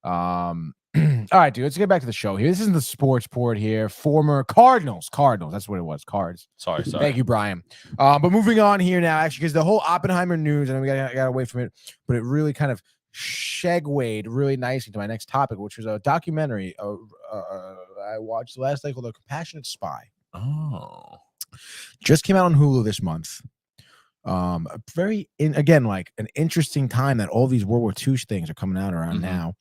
All right, dude. Let's get back to the show here. This isn't the sports port here. Former Cardinals. That's what it was. Cards. Sorry. Thank you, Brian. But moving on here now, actually, because the whole Oppenheimer news, and we got away from it, but it really kind of segued really nicely to my next topic, which was a documentary I watched last night called "A Compassionate Spy." Oh. Just came out on Hulu this month. Like an interesting time that all these World War II things are coming out around now.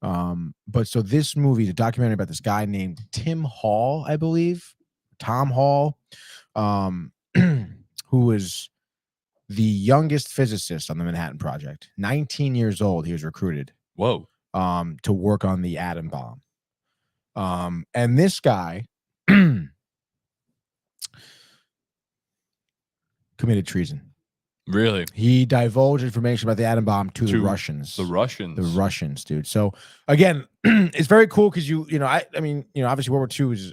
But so this movie is a documentary about this guy named Tim Hall, I believe, Tom Hall, who was the youngest physicist on the Manhattan Project. 19 years old, he was recruited. Whoa. To work on the atom bomb. And this guy committed treason. Really? He divulged information about the atom bomb to the Russians. The Russians, Dude. So again, it's very cool because I mean, obviously World War II is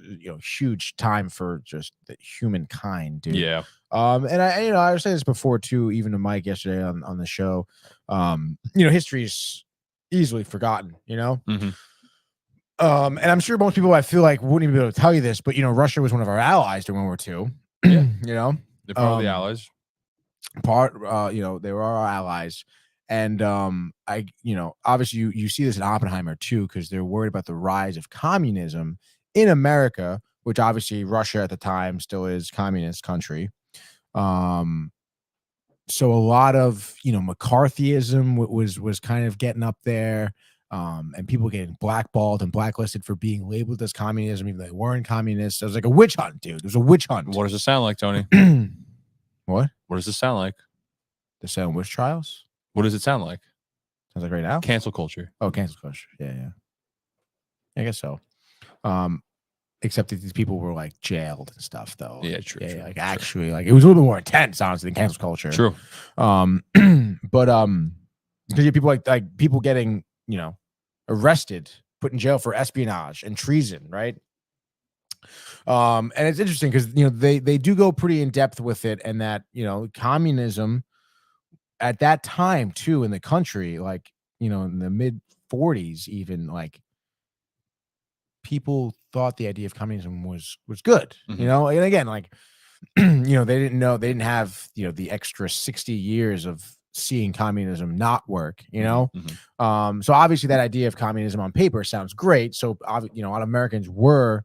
huge time for just the humankind, dude. Yeah. And I was saying this before too, even to Mike yesterday on the show. History is easily forgotten, Mm-hmm. And I'm sure most people I feel like wouldn't even be able to tell you this, but Russia was one of our allies during World War II. Yeah. They're part of the Allies. They were our allies. And obviously you see this in Oppenheimer too, because they're worried about the rise of communism in America, which obviously Russia at the time still is communist country. So a lot of McCarthyism was kind of getting up there, and people getting blackballed and blacklisted for being labeled as communism, even though they weren't communists. It was like a witch hunt, dude. It was a witch hunt. What does it sound like, Tony? What? What does it sound like? The Salem witch trials? What does it sound like? Sounds like right now? Cancel culture. Oh, cancel culture. Yeah. I guess so. Except that these people were like jailed and stuff, though. Yeah, true. Yeah, true, like true. actually, like it was a little bit more intense, honestly, than cancel culture. True. But because you have people like people getting arrested, put in jail for espionage and treason, right? And it's interesting because they do go pretty in depth with it, and that communism at that time too in the country, like in the mid 40s, even like people thought the idea of communism was good. Mm-hmm. And again, like they didn't have the extra 60 years of seeing communism not work. Mm-hmm. So obviously that idea of communism on paper sounds great. So a lot of Americans were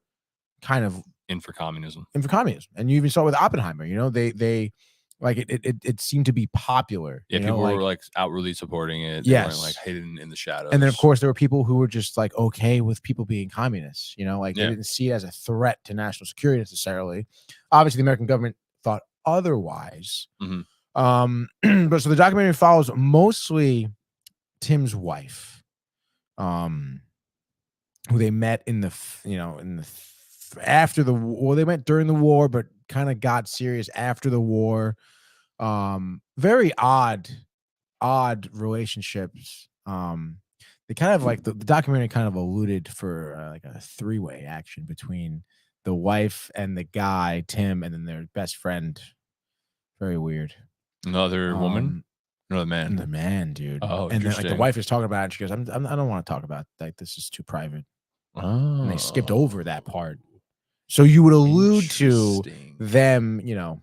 kind of in for communism. And you even saw it with Oppenheimer. They Like it seemed to be popular. Yeah, you people know, were like outwardly supporting it. They weren't like yes. hidden in the shadows. And then of course there were people who were just like okay with people being communists. You know, like they Yeah. didn't see it as a threat to national security necessarily. Obviously, the American government thought otherwise. Mhm. But so the documentary follows mostly Tim's wife, who they met in the after the war. They met during the war, but kind of got serious after the war. Very odd relationships. They kind of like the documentary kind of alluded for like a three-way action between the wife and the guy Tim, and then their best friend. Very weird. Another woman, another man. The man, dude. Oh, and then like the interesting. wife is talking about it. And she goes, I don't want to talk about like this is too private. Oh, And they skipped over that part. So you would allude to Interesting. them, you know,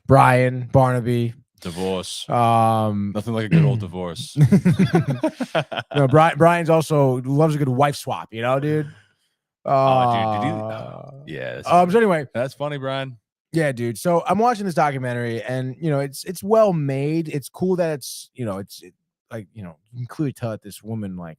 Brian, Barnaby. Divorce. Nothing like a good old divorce. No, Brian's also loves a good wife swap, you know, dude. Dude, yeah. So anyway, that's funny, Brian. yeah, dude. So I'm watching this documentary, and you know, it's well made. It's cool that it's, you know, like, you know, you can clearly tell that this woman, like,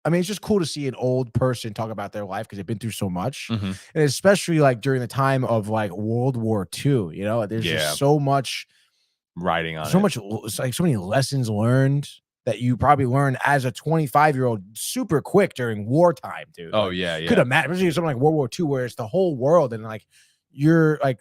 I mean, it's just cool to see an old person talk about their life because they've been through so much, Mhm. and especially like during the time of like World War II. You know, there's just so much writing on so it. much, it's like so many lessons learned that you probably learned as a 25-year-old super quick during wartime, dude. Oh, Like, yeah. could imagine, especially something like World War II, where it's the whole world, and like you're like,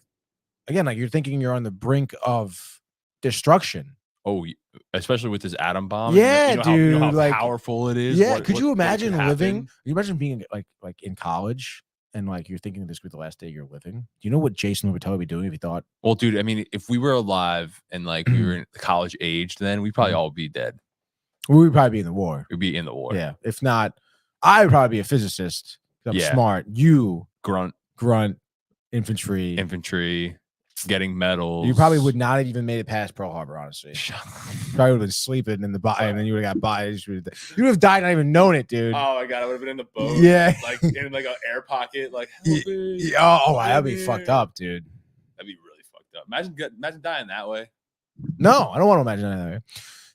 again, like you're thinking you're on the brink of destruction. Oh, especially with this atom bomb. Yeah, you know dude. how like, powerful it is. yeah. Could you what imagine could living? happen? You imagine being like in college and like you're thinking this could be the last day you're living. Do you know what Jason would tell be doing if he thought? Well, dude, I mean, if we were alive and like we were in college age, then we'd probably all be dead. We would probably be in the war. We'd be in the war. Yeah. If not, I would probably be a physicist. I'm smart. You grunt, infantry, getting medals. You probably would not have even made it past Pearl Harbor, honestly. Probably would have been sleeping in the body, and then you would have got bodies. You would have died not even known it, dude. Oh my god, I would have been in the boat. Yeah. Like in like an air pocket. Like, that'd be fucked up, dude. That'd be really fucked up. Imagine dying that way. No, I don't want to imagine that way.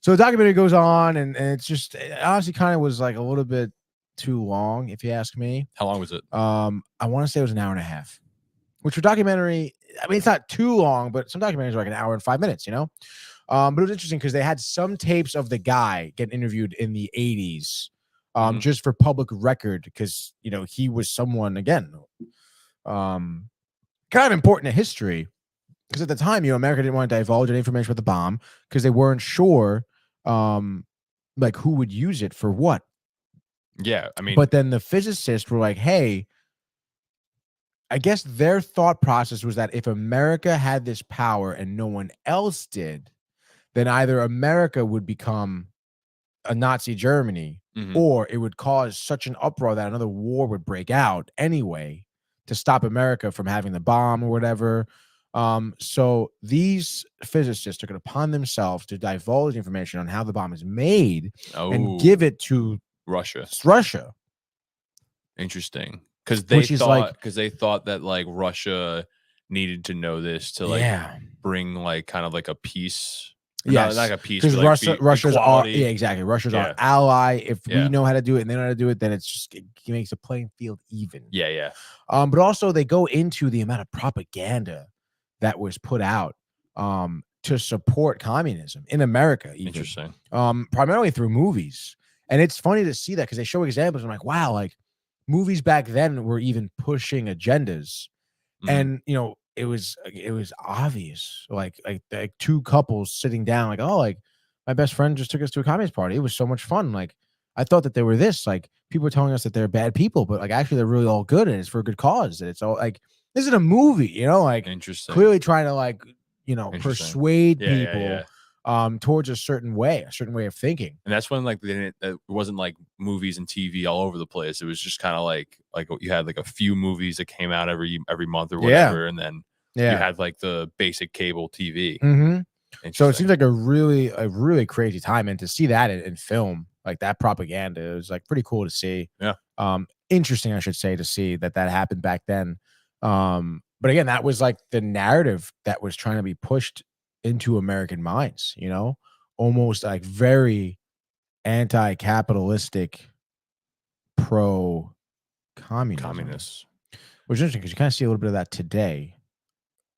So the documentary goes on, and it's just, it honestly kind of was like a little bit too long, if you ask me. How long was it? I want to say it was an hour and a half, which for documentary, I mean, it's not too long, but some documentaries are like an hour and 5 minutes, you know? But it was interesting because they had some tapes of the guy getting interviewed in the 80s, just for public record, because, you know, he was someone, again, kind of important to history. Because at the time, you know, America didn't want to divulge any information about the bomb because they weren't sure, like, who would use it for what. Yeah, I mean, but then the physicists were like, hey, I guess their thought process was that if America had this power and no one else did, then either America would become a Nazi Germany, or it would cause such an uproar that another war would break out anyway to stop America from having the bomb or whatever. So these physicists took it upon themselves to divulge information on how the bomb is made and give it to Russia. Interesting. Because they thought that like Russia needed to know this to like bring like kind of like a peace. Yes, not like a peace, because like Russia's equality. exactly. Russia's our ally. If we know how to do it and they know how to do it, then it's just, it makes the playing field even. Yeah. But also they go into the amount of propaganda that was put out to support communism in America, even. Interesting. Primarily through movies. And it's funny to see that because they show examples. I'm like, wow, like movies back then were even pushing agendas. And you know, it was obvious, like two couples sitting down, like, oh, like my best friend just took us to a communist party. It was so much fun. Like I thought that they were this, like people were telling us that they're bad people, but like actually they're really all good and it's for a good cause. And it's all like, this is a movie, you know, like clearly trying to like, you know, persuade people towards a certain way of thinking. And that's when like it wasn't like movies and TV all over the place. It was just kind of like you had like a few movies that came out every month or whatever, and then you had like the basic cable TV. So it seems like a really crazy time, and to see that in film, like that propaganda, it was like pretty cool to see. Interesting, I should say, to see that happened back then. But again, that was like the narrative that was trying to be pushed into American minds, almost like very anti-capitalistic, pro-communism. Communists. Which is interesting because you kind of see a little bit of that today.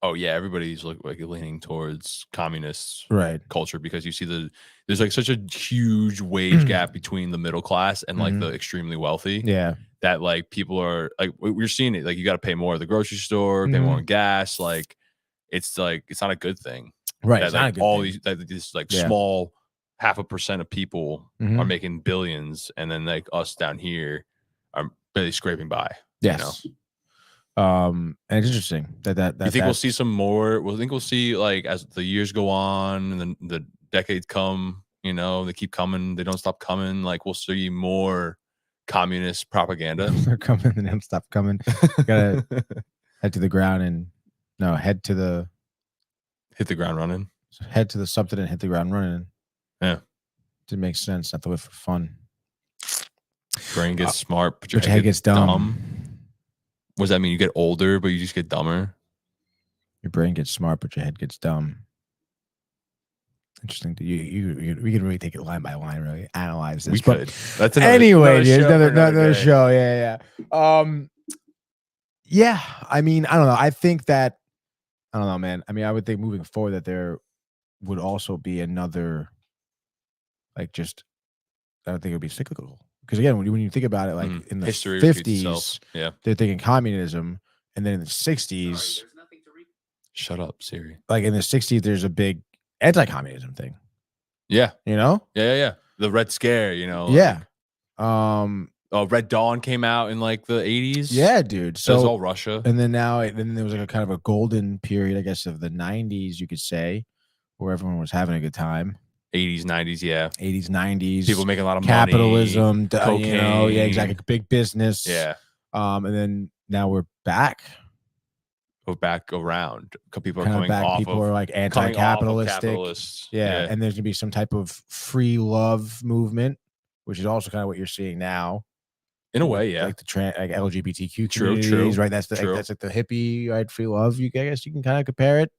Oh yeah, everybody's like leaning towards communist Right. culture because you see there's like such a huge wage gap between the middle class and like the extremely wealthy. Yeah. That like people are like we're seeing it. Like you got to pay more at the grocery store, pay more on gas. Like it's not a good thing. Right. That, It's like, not a good all thing. these like Yeah. small 0.5% of people Mhm. are making billions, and then like us down here are barely scraping by. Yes. And it's interesting that You think we'll see some more? We'll see like as the years go on and then the decades come, they keep coming, they don't stop coming. Like we'll see more communist propaganda. they're coming and don't stop coming. Gotta head to the ground and head to the ground running. Head to the something and hit the ground running. Yeah. Didn't make sense. Not the way for fun. Brain gets smart, but your head gets dumb. What does that mean? You get older, but you just get dumber? Your brain gets smart, but your head gets dumb. Interesting. We could really take it line by line, really analyze this. We could. That's another another show. Yeah. Yeah. I mean, I don't know. I think that I don't know, man. I mean, I would think moving forward that there would also be another, like, just I don't think it would be cyclical. Because again, when you think about it, like in the history 50s, yeah, they're thinking communism, and then in the 60s, shut up, Siri. Like in the 60s, there's a big anti-communism thing. Yeah, Yeah. The Red Scare, Yeah. Red Dawn came out in like the 80s. Yeah, dude. So it was all Russia, and then then there was like a kind of a golden period, I guess, of the 90s, you could say, where everyone was having a good time. 80s, 90s, yeah. 80s, 90s. People making a lot of capitalism, money. Cocaine. Yeah, exactly. Big business. Yeah. And then now we're back. We're back around. People are kind coming back. off People of, are like anti-capitalistic. Capitalists. Yeah. And there's gonna be some type of free love movement, which is also kind of what you're seeing now. In a way, yeah. Like the LGBTQ communities, right? That's that's like the hippie, right? Free love. I guess you can kind of compare it.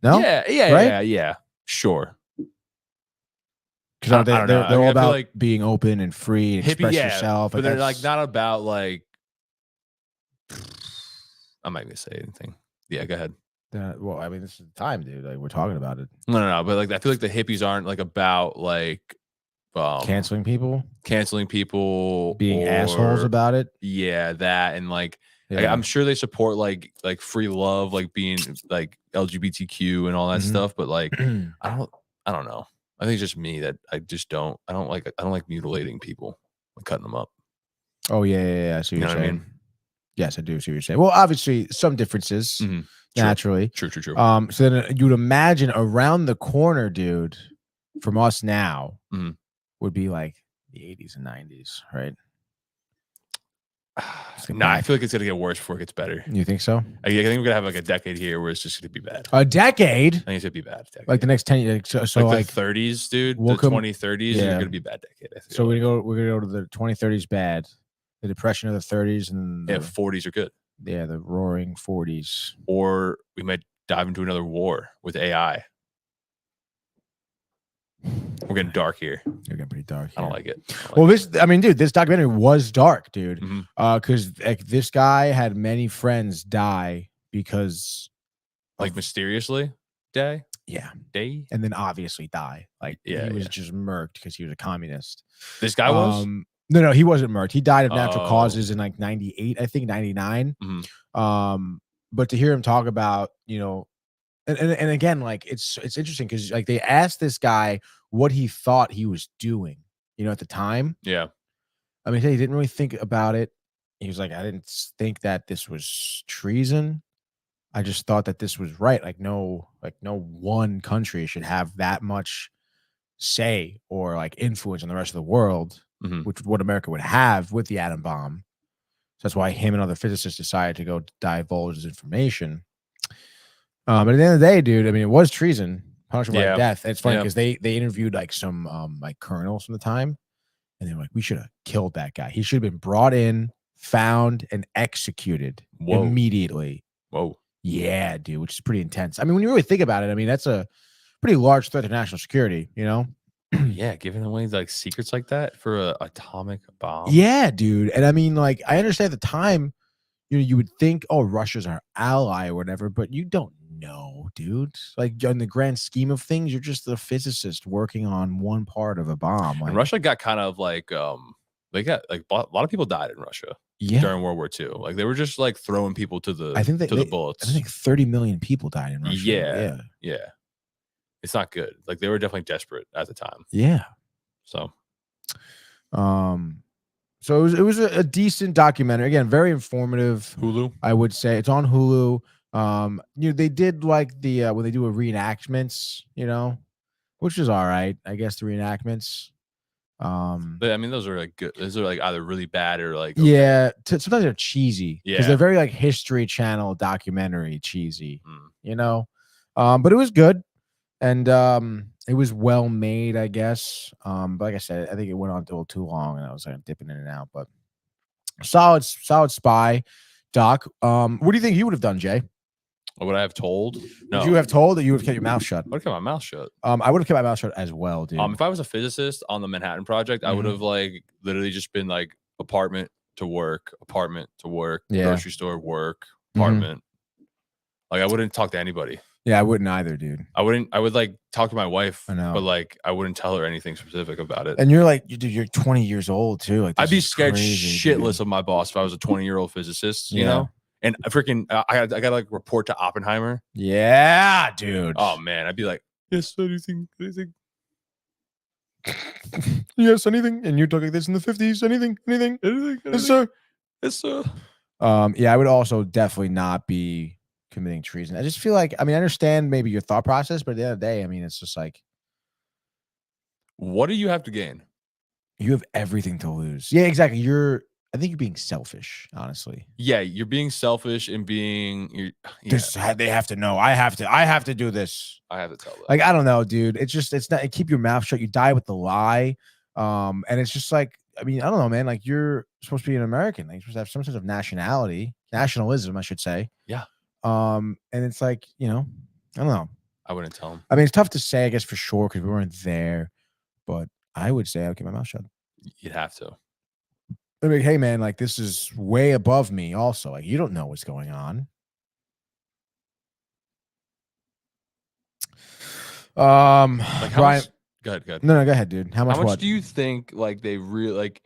No? Yeah, right? Yeah. Sure. Because they're all about like being open and free and express yourself. But they're like not about like I'm not gonna say anything. Yeah, go ahead. Well, I mean, this is the time, dude. Like we're talking about it. No. But like I feel like the hippies aren't like about like canceling people, being assholes about it. Yeah, that and like I'm sure they support like free love, like being like LGBTQ and all that stuff. But like I don't know. I think it's just me that I don't like mutilating people and cutting them up. Oh yeah. I see what you're saying. I mean? Yes, I do see what you're saying. Well, obviously some differences naturally. True. So then you'd imagine around the corner, dude, from us now would be like the 80s and 90s, right? Nah, I feel like it's gonna get worse before it gets better. You think so? I think we're gonna have like a decade here where it's just gonna be bad. A decade? I think it's gonna be bad. Like the next 10 years. So like the 30s, dude. The 2030s is gonna be a bad decade. So we're gonna go to the 2030s bad, the depression of the 30s, and the 40s are good. Yeah, the roaring 40s. Or we might dive into another war with AI. We're getting dark here. You're getting pretty dark. I don't like it. Dude, this documentary was dark, dude. Because like this guy had many friends die because, like, mysteriously die. Yeah, day, and then obviously die. Like, he was just murked because he was a communist. This guy was. No, he wasn't murked. He died of natural causes in like 98, I think 99. But to hear him talk about, and again, like it's interesting because like they asked this guy what he thought he was doing, at the time. Yeah. I mean, he didn't really think about it. He was like, I didn't think that this was treason. I just thought that this was right. Like no one country should have that much say or like influence on the rest of the world, which what America would have with the atom bomb. So that's why him and other physicists decided to go divulge this information. But at the end of the day, dude, I mean, it was treason, punishable by death. And it's funny because they interviewed like some like colonels from the time, and they were like, we should have killed that guy. He should have been brought in, found, and executed immediately. Whoa. Yeah, dude, which is pretty intense. I mean, when you really think about it, I mean, that's a pretty large threat to national security, you know? Yeah, giving away like secrets like that for a atomic bomb. Yeah, dude. And I mean, like, I understand at the time, you would think, oh, Russia's our ally or whatever, but you don't know, dude. Like, in the grand scheme of things, you're just a physicist working on one part of a bomb. Like, And Russia got kind of like they got like a lot of people died in Russia yeah, during World War II. Like they were just like throwing people to the I think the bullets. I think 30 million people died in Russia. Yeah. Yeah. It's not good. Like they were definitely desperate at the time. Yeah. So So it was a decent documentary. Again, very informative. Hulu. I would say it's on Hulu. They did like the when they do a reenactments, which is all right. I guess the reenactments. I mean, those are like good. Those are like either really bad or like okay. Yeah. Sometimes they're cheesy because Yeah. they're very like History Channel documentary cheesy. But it was good. And it was well made, I guess. But like I said, I think it went on a little too long, and I was like dipping in and out. But solid spy doc. What do you think you would have done, Jay? What would I have told? No. Would you have told that you would have kept your mouth shut? I would have kept my mouth shut. I would have kept my mouth shut as well, dude. If I was a physicist on the Manhattan Project, I would have like literally just been like apartment to work, Yeah. grocery store, work, apartment. Like I wouldn't talk to anybody. Yeah, I wouldn't either, dude. I would like talk to my wife, I know. but like I wouldn't tell her anything specific about it. And you're like, dude, you're 20 years old too. Like, I'd be this is scared crazy, shitless dude. of my boss if I was a 20-year-old physicist, you Yeah. know? And I freaking I got to like report to Oppenheimer. Yeah, dude. Oh man, I'd be like, yes, anything. Yes, anything. And you're talking this in the 50s. Anything. Yes, sir. Yes, sir. Yeah, I would also definitely not be committing treason. I just feel like, I mean, I understand maybe your thought process, but at the end of the day, I mean, it's just like What do you have to gain? you have everything to lose. Yeah, exactly. I think you're being selfish, honestly. Yeah, you're being selfish and being They have to know. I have to do this. I have to tell them. Like, I don't know, dude. It's not, keep your mouth shut. You die with the lie. And it's just like, I mean, I don't know, man. Like, you're supposed to be an American. Like, you're supposed to have some sort of nationalism, I should say. Yeah. And it's like, I don't know. I wouldn't tell them. I mean, it's tough to say, I guess, for sure, because we weren't there. But I would say I would keep my mouth shut. You'd have to. I'd be like, hey, man, like, this is way above me also. Like, you don't know what's going on. Like how Brian, much, go ahead. no, go ahead, dude. How much what? do you think like they really like?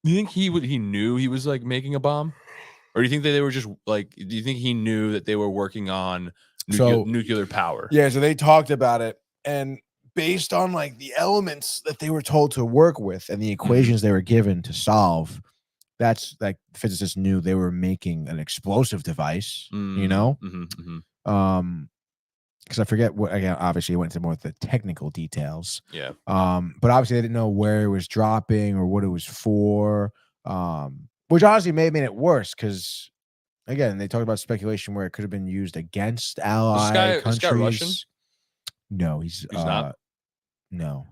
Do you think he knew he was like making a bomb, or do you think that they were just like? Do you think he knew that they were working on nuclear power? Yeah, so they talked about it, and based on like the elements that they were told to work with and the equations they were given to solve, that's like physicists knew they were making an explosive device. Because I forget what, again, obviously it went into more of the technical details. Yeah. But obviously they didn't know where it was dropping or what it was for. Which honestly may have made it worse because, again, they talked about speculation where it could have been used against ally countries. This guy Russian? No, he's not. No.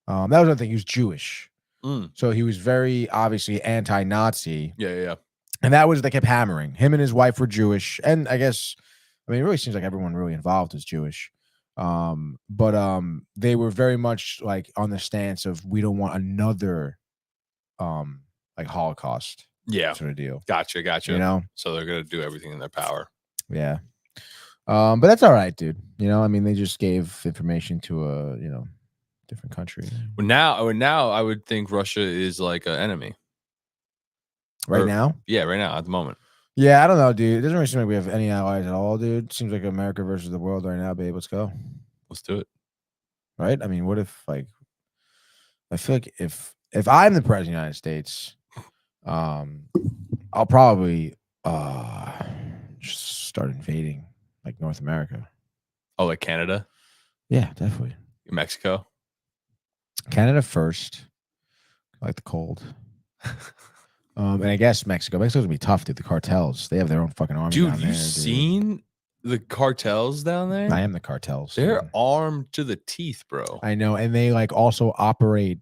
That was another thing. He was Jewish. So he was very obviously anti-Nazi. Yeah. And that was, they kept hammering. Him and his wife were Jewish. And I guess, I mean, it really seems like everyone really involved is Jewish. But they were very much like on the stance of, we don't want another like Holocaust sort of deal. Gotcha. You know? So they're gonna do everything in their power. Yeah. But that's all right, dude. I mean, they just gave information to a, different country. Well, now I would think Russia is like an enemy. Right now? Yeah, right now at the moment. Yeah, I don't know, dude. It doesn't really seem like we have any allies at all, dude. Seems like America versus the world right now, babe. Let's go. Let's do it. Right? I mean, what if, like, I feel like if I'm the president of the United States, I'll probably just start invading like North America. Oh, like Canada? Yeah, definitely. Mexico? Canada first. I like the cold. And I guess Mexico's gonna be tough, dude. The cartels, they have their own fucking army. Dude, down there, you've seen the cartels down there? I am the cartels. They're dude. armed to the teeth, bro. I know, and they like also operate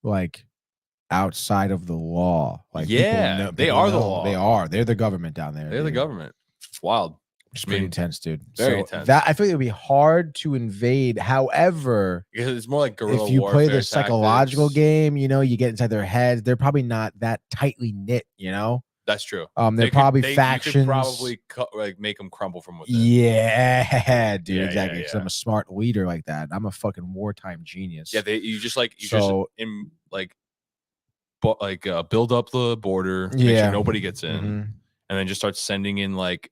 like outside of the law. Like, yeah, they are the law. They are. They're the government down there. They're the dude. government. wild. It's pretty intense, dude. Very so intense. That I feel like it would be hard to invade. However, Because it's more like guerrilla if you play the warfare psychological tactics. game, you get inside their heads. They're probably not that tightly knit. That's true. They're probably You factions. could probably like make them crumble from within. Yeah, dude, Yeah, exactly. yeah, Because yeah. I'm a smart leader like that. I'm a fucking wartime genius. Yeah, build up the border, make Yeah. sure nobody gets in, Mhm. and then just start sending in like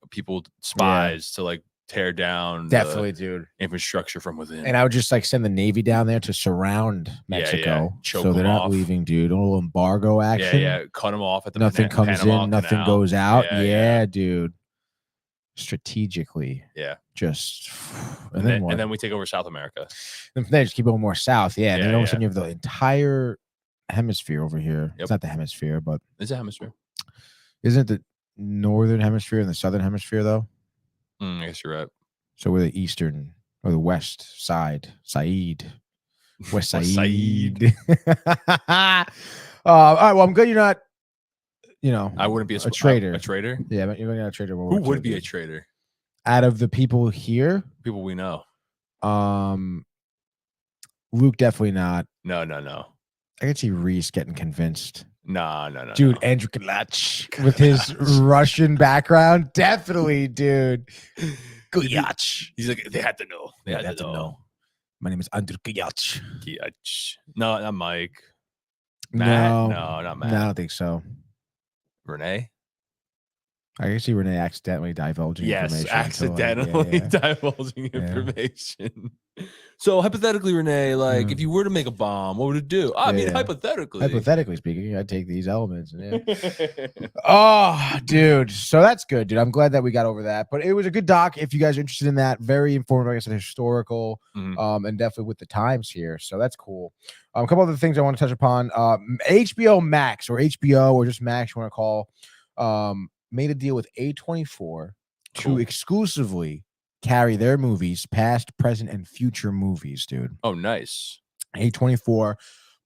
spies to like tear down Definitely, dude. the infrastructure from within. And I would just like send the Navy down there to surround Mexico, Choke so they're them not off. leaving, dude. A little embargo action. Yeah, cut them off at the Nothing comes Panama in, nothing Canal. goes out. Yeah, Yeah, dude. Strategically. Yeah. Just And then we take over South America. And then just keep going more south. Yeah. And then all of a Yeah. sudden you have the entire hemisphere over here. Yep. It's not the hemisphere, but It's a hemisphere. isn't it the northern hemisphere and the southern hemisphere though? I guess you're right. So we're the eastern or the west side. West Side. All right. Well, I'm good. You're not. I wouldn't be a traitor. A traitor? Yeah, but you're not a traitor. Who would be a traitor? Out of the people here? People we know. Luke definitely not. No. I can see Reese getting convinced. No. Dude, Andrew Kulach with his Russian background. Definitely, dude. Kulach. He's like, they had to know. They had to know. My name is Andrew Kulach. No, not Mike. No, not Matt. No, I don't think so. Renee? I can see Renee accidentally divulging information. Accidentally divulging information. So hypothetically, Renee, like if you were to make a bomb, what would it do? I mean, hypothetically. Hypothetically speaking, I'd take these elements. Oh, dude. So that's good, dude. I'm glad that we got over that. But it was a good doc. If you guys are interested in that, very informative, like I said, historical, and definitely with the times here. So that's cool. A couple other things I want to touch upon. HBO Max or HBO or just Max, you want to call, made a deal with A24 to exclusively carry their movies, past, present, and future movies, dude. Oh, nice. A24,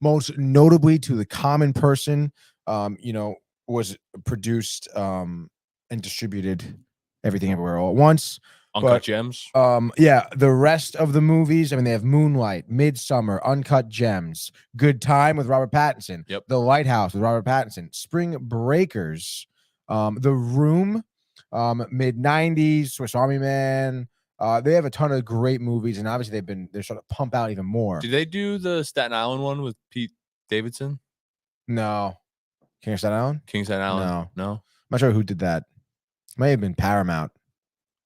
most notably to the common person, was produced and distributed Everything Everywhere All at Once. Uncut Gems. Yeah, the rest of the movies, I mean, they have Moonlight, Midsummer, Uncut Gems, Good Time with Robert Pattinson, Yep. The Lighthouse with Robert Pattinson, Spring Breakers, The Room, mid-90s, Swiss Army Man. They have a ton of great movies, and obviously they're starting to pump out even more. Did they do the Staten Island one with Pete Davidson? No. King of Staten Island? King of Staten Island? No. I'm not sure who did that. Might have been Paramount.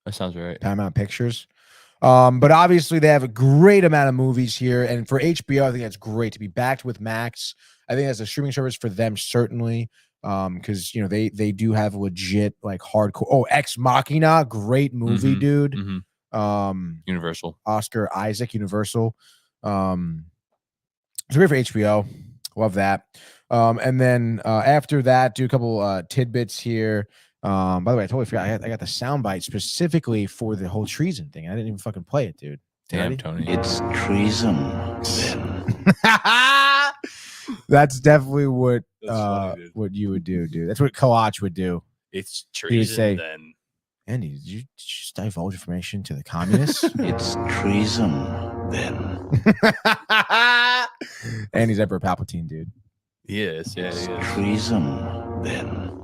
That sounds right. Paramount Pictures. But obviously they have a great amount of movies here, and for HBO, I think that's great to be backed with Max. I think that's a streaming service for them, certainly. Because they do have legit like hardcore. Oh, Ex Machina, great movie, dude. Universal. Oscar Isaac, Universal. It's great for HBO. Love that. And then after that, do a couple tidbits here. By the way, I totally forgot. I got the soundbite specifically for the whole treason thing. I didn't even fucking play it, dude. Damn, Tony. It's treason, then. That's definitely what funny, dude. what you would do, dude. That's what Kalach would do. It's He would treason, say, then. Andy, did you just divulge information to the communists? It's treason, then. Andy's Emperor Palpatine, dude. He is. Yeah, It's he is. treason, then.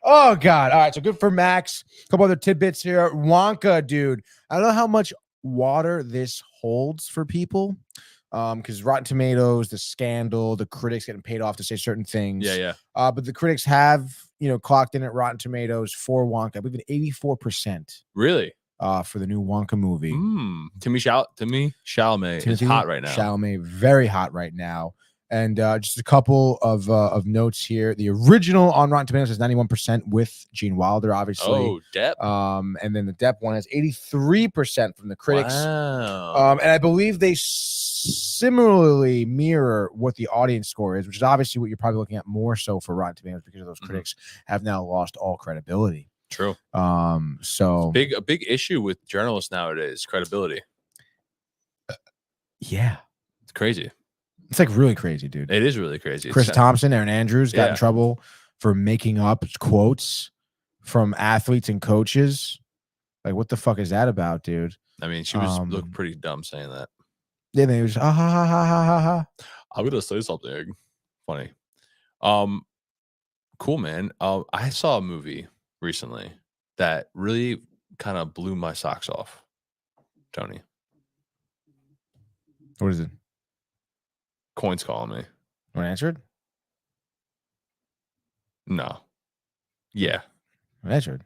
Oh God! All right, so good for Max. A couple other tidbits here. Wonka, dude. I don't know how much water this holds for people, because Rotten Tomatoes, the scandal, the critics getting paid off to say certain things. Yeah. But the critics have clocked in at Rotten Tomatoes for Wonka. I believe an 84%. Really? For the new Wonka movie. Timothy Chalamet is hot right now. Chalamet, very hot right now. And just a couple of notes here. The original on Rotten Tomatoes is 91% with Gene Wilder, obviously. Oh, Depp. And then the Depp one has 83% from the critics. Wow. And I believe they similarly mirror what the audience score is, which is obviously what you're probably looking at more so for Rotten Tomatoes, because those critics have now lost all credibility. True. So a big issue with journalists nowadays, credibility. Yeah. It's crazy. It's like really crazy, dude. It is really crazy. Chris Thompson, Aaron Andrews got in trouble for making up quotes from athletes and coaches. Like, what the fuck is that about, dude? I mean, she was looked pretty dumb saying that. Then they was ha ha ha ha ha ha. I'm gonna say something funny. Cool, man. I saw a movie recently that really kind of blew my socks off. Tony, What is it? Coin's calling me. Want answered? No. Yeah. Answered.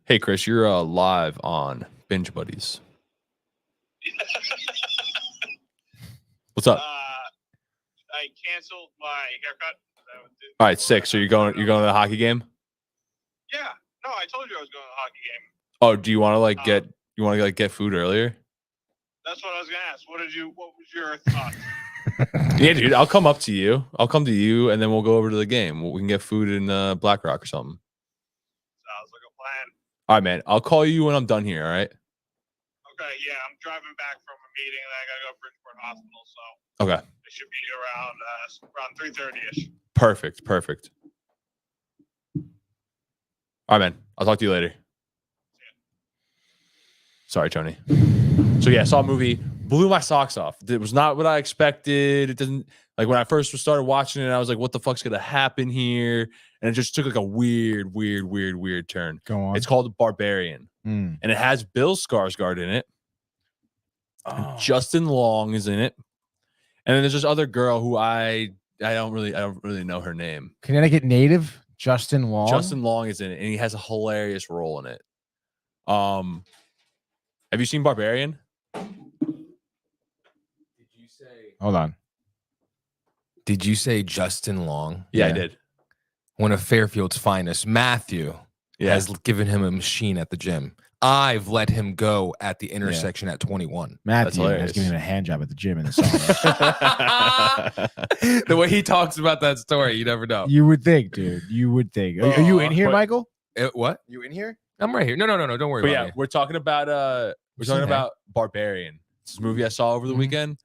Hey, Chris, you're live on Binge Buddies. What's up? I canceled my haircut. All right, sick. So you're going to the hockey game? Yeah. No, I told you I was going to the hockey game. Oh, do you want to get food earlier? That's what I was gonna ask. What was your thoughts? Yeah, dude. I'll come up to you. I'll come to you, and then we'll go over to the game. We can get food in Black Rock or something. Sounds like a plan. All right, man. I'll call you when I'm done here. All right. Okay. Yeah, I'm driving back from a meeting, and I gotta go to Bridgeport Hospital. So Okay. it should be around 3:30ish. Perfect. All right, man. I'll talk to you later. Sorry, Tony. So yeah, I saw a movie, blew my socks off. It was not what I expected. It doesn't, like, when I first started watching it, I was like, what the fuck's gonna happen here? And it just took like a weird turn. Go on. It's called Barbarian. Mm. And it has Bill Skarsgård in it. Oh. Justin Long is in it. And then there's this other girl who I don't really know her name. Connecticut native Justin Long. Justin Long is in it, and he has a hilarious role in it. Have you seen Barbarian? Hold on. Did you say Justin Long? Yeah, I Yeah. did. One of Fairfield's finest, Matthew, has given him a machine at the gym. I've let him go at the intersection at 21. Matthew hilarious. has given him a hand job at the gym in the summer. The way he talks about that story, you never know. You would think, dude. You would think. Are you in here, But- Michael? What? You in here? I'm right here. No. Don't worry But about yeah, me. we're talking about seen that. Barbarian. It's this movie I saw over the Mhm. weekend.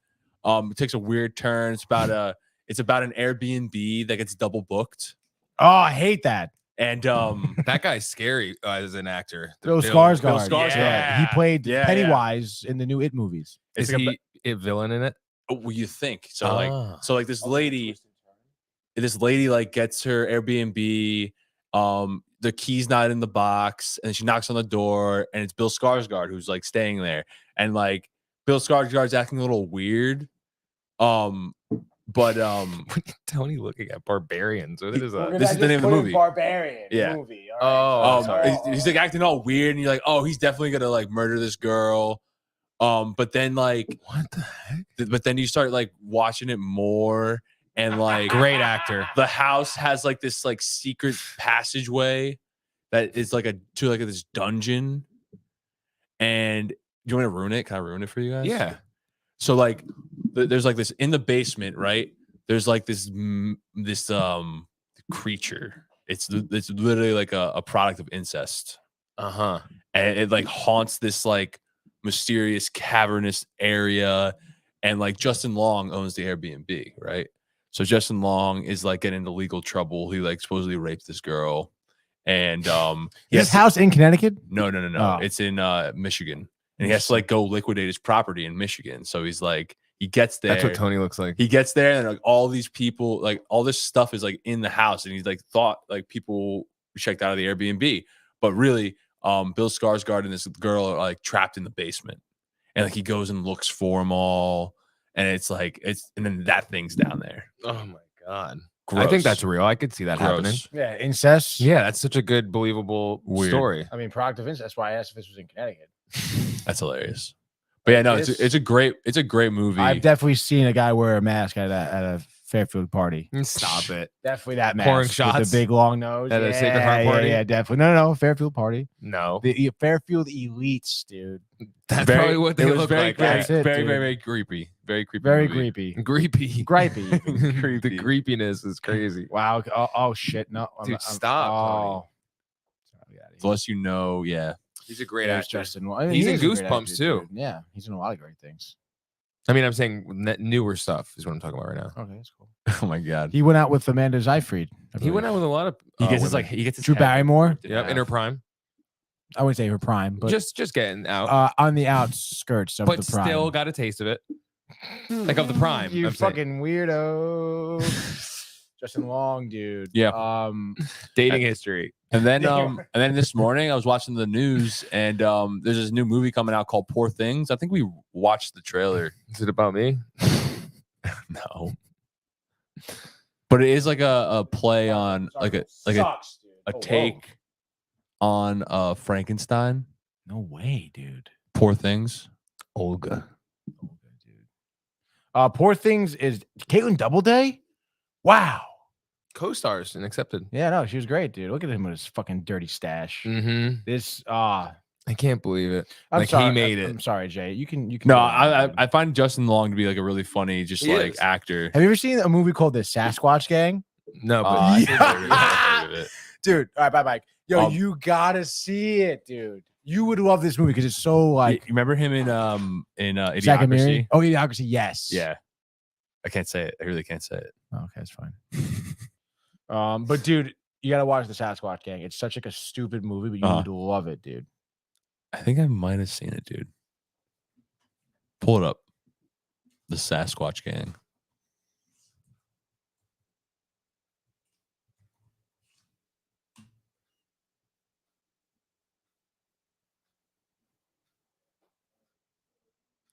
It takes a weird turn. It's about an Airbnb that gets double booked. Oh, I hate that. And That guy's scary as an actor. Bill Skarsgård. Bill Skarsgård. Yeah. He played Yeah, Pennywise in the new It movies. Is it's like he a villain in it? what you think. So like Ah. this lady like gets her Airbnb. The key's not in the box, and she knocks on the door, and it's Bill Skarsgård who's like staying there, and like Bill Skarsgård's acting a little weird. But Tony looking at Barbarians. What is that? This is the name of the movie. Barbarian Yeah. movie. Oh, sorry. he's like acting all weird, and you're like, oh, he's definitely gonna like murder this girl. But then like, What the heck? but then you start like watching it more, and like, Great actor. the house has like this like secret passageway that is like this dungeon. And you want to ruin it? Can I ruin it for you guys? Yeah. So like, there's like this in the basement, right? There's like this creature. It's literally like a product of incest, Uh-huh. and it like haunts this like mysterious cavernous area. And like Justin Long owns the Airbnb, right? So Justin Long is like getting into legal trouble. He like supposedly raped this girl, and Is this house in Connecticut? no. Oh. It's in Michigan, and he has to like go liquidate his property in Michigan. So he's like, he gets there. That's what Tony looks like. He gets there, and like all these people, like all this stuff is like in the house, and he's like thought like people checked out of the Airbnb, but really, Bill Skarsgård and this girl are like trapped in the basement, and like he goes and looks for them all, and it's like and then that thing's down there. Oh my God. Gross. I think that's real. I could see that happening. Gross. Yeah, incest. Yeah, that's such a good, believable Weird. story. I mean, product of incest. That's why I asked if this was in Connecticut. That's hilarious. But yeah, no, It's- it's a great movie. I've definitely seen a guy wear a mask at a Fairfield party. Stop it. Definitely that mask. Pouring with shots the big long nose. at a Sacred Heart yeah, party? Yeah, definitely. No, Fairfield party. No. The Fairfield elites, dude. That's probably what they it was look very, like. Very, That's it, very, dude. very, very creepy. Very creepy. Very movie. creepy. Creepy. Gripey. The creepiness is crazy. Wow. Oh shit. No. Dude, stop, Unless you know, yeah. He's a great There's actor. Justin. Well, I mean, He's he in is a great Goosebumps, actor, too. dude. Yeah, he's in a lot of great things. I mean, I'm saying newer stuff is what I'm talking about right now. Okay, that's cool. Oh my god. He went out with Amanda Seyfried. He went out with a lot of. He gets his women. like he gets his Drew head, like, Barrymore? ripped in Yep, in half. her prime. I wouldn't say her prime, but Just getting out, on the outskirts of but the prime. still got a taste of it. Like of the prime. You I'm saying. fucking weirdo. Justin Long, dude. Yeah. Dating history. And then this morning I was watching the news and there's this new movie coming out called Poor Things. I think we watched the trailer. Is it about me? No. But it is like a play on like a take on Frankenstein. No way, dude. Poor Things. Olga. Poor Things is Caitlin Doubleday. Wow. Co-stars and accepted. Yeah, no, she was great, dude. Look at him with his fucking dirty stash. Mm-hmm. This I can't believe it. I'm Like, sorry, he made it. I'm sorry, Jay. You can No, go ahead. I find Justin Long to be like a really funny, just He like is. actor. Have you ever seen a movie called The Sasquatch Gang? No, but I think Yeah. I've heard of it. Dude, all right, bye, Mike. Yo, Um, you gotta see it, dude. You would love this movie because it's so like You remember him in Zack and Miri? Idiocracy? Oh, Idiocracy, yes. Yeah. I can't say it. I really can't say it. Oh, okay, that's fine. But dude, you gotta watch The Sasquatch Gang. It's such like a stupid movie, but you would love it, dude. I think I might have seen it, dude. Pull it up. The Sasquatch Gang.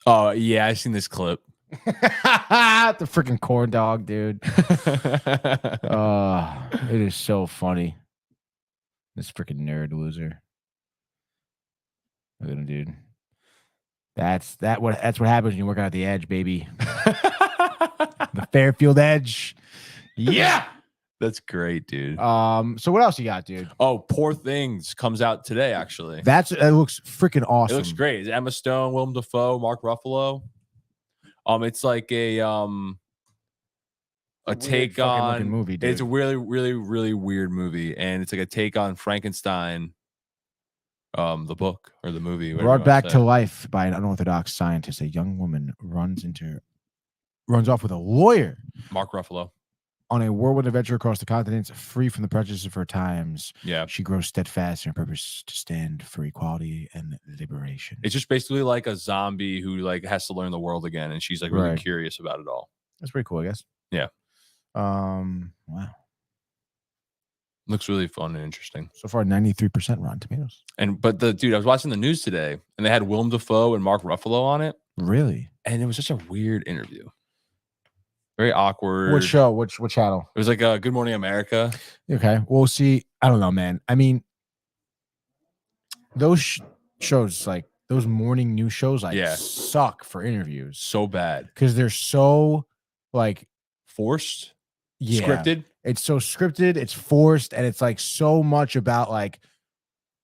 Oh, yeah, I've seen this clip. The freaking corn dog, dude. It is so funny. This freaking nerd loser. Look at him, dude. That's what happens when you work out at the edge, baby. The Fairfield Edge. Yeah. That's great, dude. So what else you got, dude? Oh, Poor Things comes out today, actually. It looks freaking awesome. It looks great. It's Emma Stone, Willem Dafoe, Mark Ruffalo. It's like a take fucking looking on movie, dude. It's a really, really, really weird movie, and it's like a take on Frankenstein, the book or the movie. whatever you Brought wanna back say. to life by an unorthodox scientist, a young woman runs off with a lawyer Mark Ruffalo. on a whirlwind adventure across the continents, free from the prejudices of her times. Yeah, She grows steadfast in her purpose to stand for equality and liberation. it's just basically like a zombie who like has to learn the world again, and she's like really Right. curious about it all. That's pretty cool, I guess. Yeah. Wow. Looks really fun and interesting. So far, 93% Rotten Tomatoes. But the dude, I was watching the news today, and they had Willem Dafoe and Mark Ruffalo on it, Really? and it was such a weird interview. Very awkward. What show? What channel? It was like Good Morning America. Okay. Well, see, I don't know, man. I mean, those shows, like those morning news shows, like Yeah. suck for interviews So bad. because they're so like Forced. yeah, Scripted. It's so scripted, it's forced, and it's like so much about like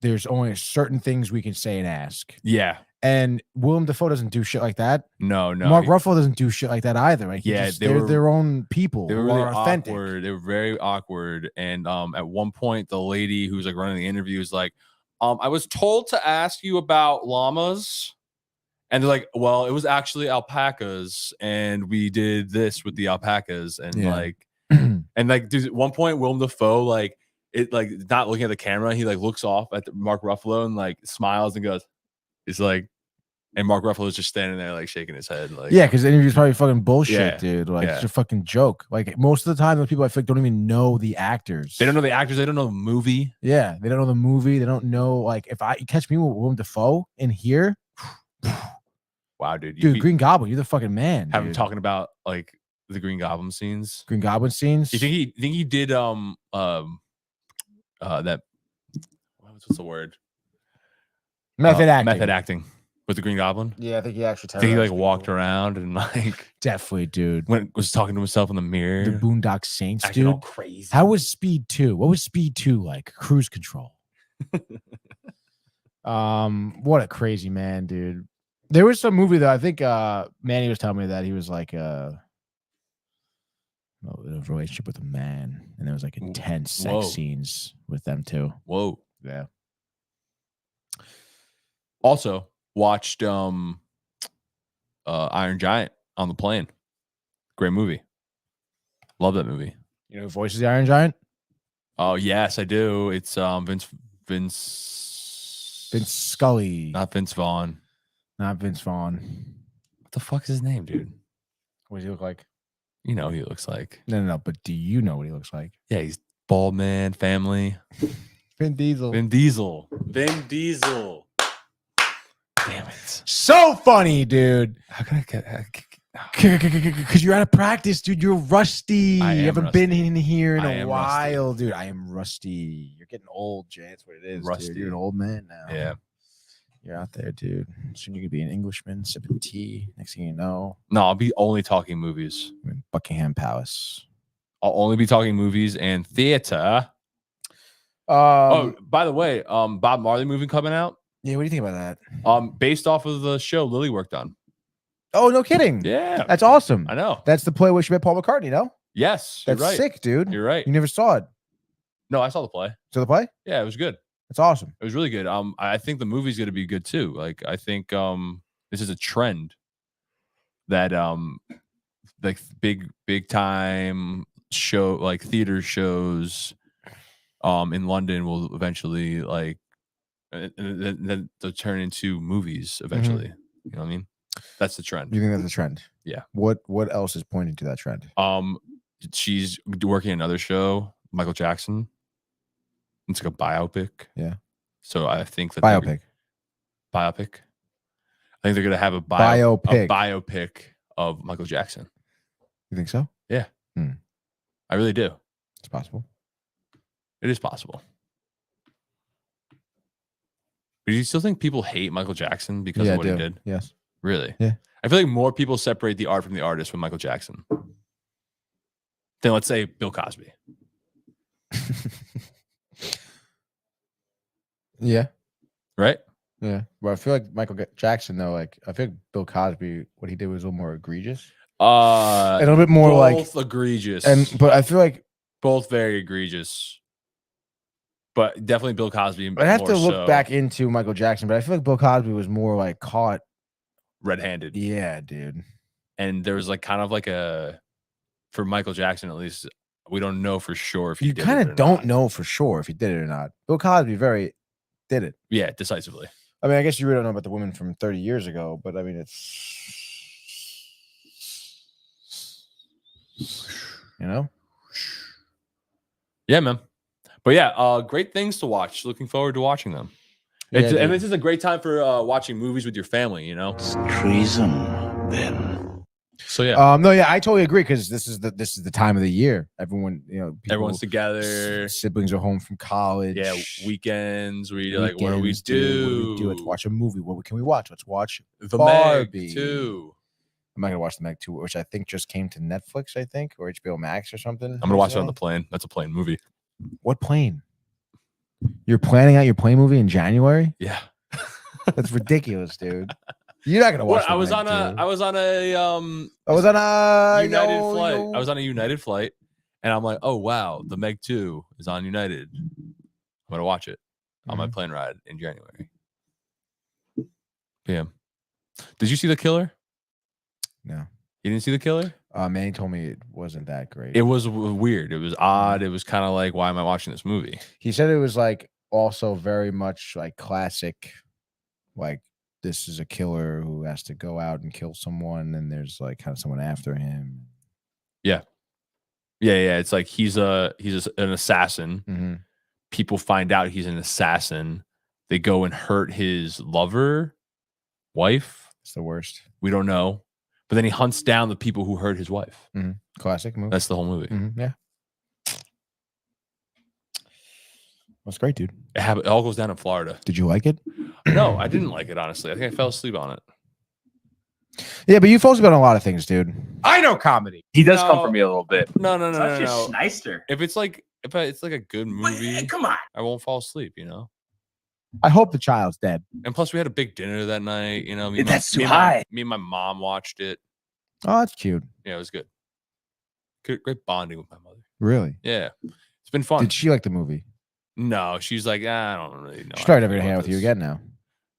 there's only certain things we can say and ask. Yeah. And Willem Dafoe doesn't do shit like that. No. Mark Ruffalo doesn't do shit like that either. Like Yeah, they're their own people. They were who really are authentic. awkward. They were very awkward. And at one point, the lady who's like running the interview is like, I was told to ask you about llamas. And they're like, well, it was actually alpacas, and we did this with the alpacas. And Yeah. like, dude, at one point, Willem Dafoe, like, it like not looking at the camera, he like looks off at Mark Ruffalo and like smiles and goes, it's like, and Mark Ruffalo's just standing there like shaking his head, like, Yeah, because the interview's probably fucking bullshit, Yeah, dude. Like yeah. it's a fucking joke. Like most of the time, those people I feel like don't even know the actors. they don't know the actors, they don't know the movie. Yeah, they don't know the movie. They don't know like if you catch me with Willem Dafoe in here, Wow, dude, dude. Green Goblin, you're the fucking man. have him dude. talking about like the Green Goblin scenes. Green Goblin scenes. You think he did that what's the word? method acting? Method acting with the Green Goblin. Yeah, I think he actually. I think he like walked around and like Definitely, dude. was talking to himself in the mirror. The Boondock Saints, acting all dude. crazy. How was Speed 2? What was Speed 2 like? Cruise control. What a crazy man, dude. There was some movie that I think Manny was telling me that he was like in a relationship with a man, and there was like intense sex Whoa. scenes with them too. Whoa. Yeah. Also watched Iron Giant on the plane. Great movie. Love that movie. You know who voices the Iron Giant? Oh yes, I do. It's Vince Scully. not Vince Vaughn. Not Vince Vaughn. What the fuck is his name, dude? What does he look like? You know who he looks like. No. But do you know what he looks like? Yeah, he's bald man, family. Vin Diesel. Vin Diesel. Damn it. So funny, dude. How can I get Because you're out of practice, dude. You're rusty. I am You haven't been rusty. in here in I a am while, dude. I am rusty. You're getting old, Jay. That's what it is. Rusty. Dude. You're an old man now. Yeah. You're out there, dude. Soon you could be an Englishman sipping tea. Next thing you know, No, I'll be only talking movies. I'm in Buckingham Palace. I'll only be talking movies and theater. Oh, By the way, Bob Marley movie coming out. yeah. What do you think about that? Based off of the show Lily worked on. Oh, no kidding. Yeah. That's awesome. I know. That's the play where she met Paul McCartney, no? Yes. That's you're right. sick, dude. You're right. You never saw it. No, I saw the play. So the play? Yeah, it was good. That's awesome. It was really good. I think the movie's gonna be good too. Like I think this is a trend that like big time show like theater shows in London will eventually like and then they'll turn into movies eventually. You know what I mean? That's the trend. You think that's a trend? Yeah. What else is pointing to that trend? She's working another show, Michael Jackson. It's like a biopic. Yeah. So I think that Biopic. I think they're gonna have a biopic of Michael Jackson. You think so? Yeah. I really do. It's possible. It is possible. But do you still think people hate Michael Jackson because of what he did? Yes. Really? Yeah. I feel like more people separate the art from the artist with Michael Jackson than let's say Bill Cosby. Yeah. Right? Yeah. But I feel like Michael Jackson, though, like I feel like Bill Cosby, what he did was a little more egregious. A little bit more both egregious. But I feel like both very egregious. But definitely Bill Cosby. I have to look back into Michael Jackson, but I feel like Bill Cosby was more like caught red-handed. Yeah, dude. And there was like kind of like for Michael Jackson at least, we don't know for sure if he you did kind it or of don't not. know for sure if he did it or not. Bill Cosby did it. Yeah, decisively. I mean, I guess you really don't know about the woman from 30 years ago, but I mean, it's Yeah, man. But yeah, great things to watch. Looking forward to watching them. Yeah, And this is a great time for watching movies with your family, you know? Treason, then. So yeah. No, yeah, I totally agree because this is the time of the year. Everyone, Everyone's together. Siblings are home from college. Yeah, weekends where you're like, what do we Weekends, do? What do? Let's watch a movie. What can we watch? Let's watch The Barbie. Meg 2. I'm not gonna watch the Meg 2, which I think just came to Netflix, I think, or HBO Max or something. I'm gonna watch it on the plane. That's a plane movie. What plane? You're planning out your plane movie in January? Yeah. That's ridiculous, dude. You're not gonna watch. I was on a United flight. I was on a United flight, and I'm like, oh wow, the Meg 2 is on United. I'm gonna watch it on my plane ride in January. Yeah. Did you see The Killer? No. You didn't see The Killer? Manny told me it wasn't that great. It was weird. It was odd. It was kind of like, why am I watching this movie? He said it was like also very much like classic, like this is a killer who has to go out and kill someone, and there's like kind of someone after him. Yeah. It's like he's an assassin. Mm-hmm. People find out he's an assassin. They go and hurt his wife. It's the worst. We don't know. But then he hunts down the people who hurt his wife. Mm-hmm. Classic movie. That's the whole movie. Mm-hmm. Yeah. That's great, dude. It all goes down in Florida. Did you like it? No, I didn't like it, honestly. I think I fell asleep on it. Yeah, but you folks about a lot of things, dude. I know comedy. He does come for me a little bit. No. Such a shyster. If it's like a good movie, Come on. I won't fall asleep, you know? I hope the child's dead. And plus, we had a big dinner that night, you know? That's too high. Me and my mom watched it. Oh, that's cute. Yeah, it was good. Great bonding with my mother. Really? Yeah. It's been fun. Did she like the movie? No, she's like, I don't really know. She's probably never gonna hang out with you again now.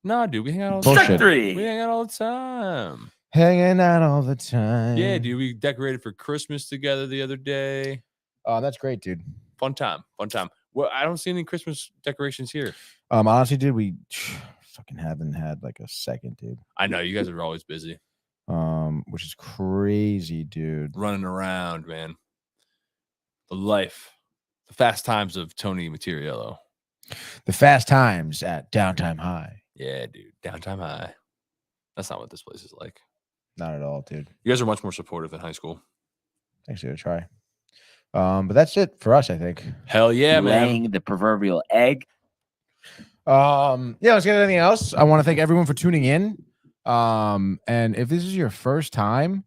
No, dude, we hang out all the Bullshit. time. We hang out all the time. Hanging out all the time. Yeah, dude. We decorated for Christmas together the other day. Oh, that's great, dude. Fun time. Well, I don't see any Christmas decorations here. Honestly, dude, we fucking haven't had like a second, dude. I know you guys are always busy. Which is crazy, dude. Running around, man. The fast times of Tony Materiello. The fast times at Downtime High. Yeah, dude. Downtime High. That's not what this place is like. Not at all, dude. You guys are much more supportive than high school. Thanks for a try. But that's it for us, I think. Hell yeah, man. Laying the proverbial egg. Yeah, let's get anything else. I want to thank everyone for tuning in. And if this is your first time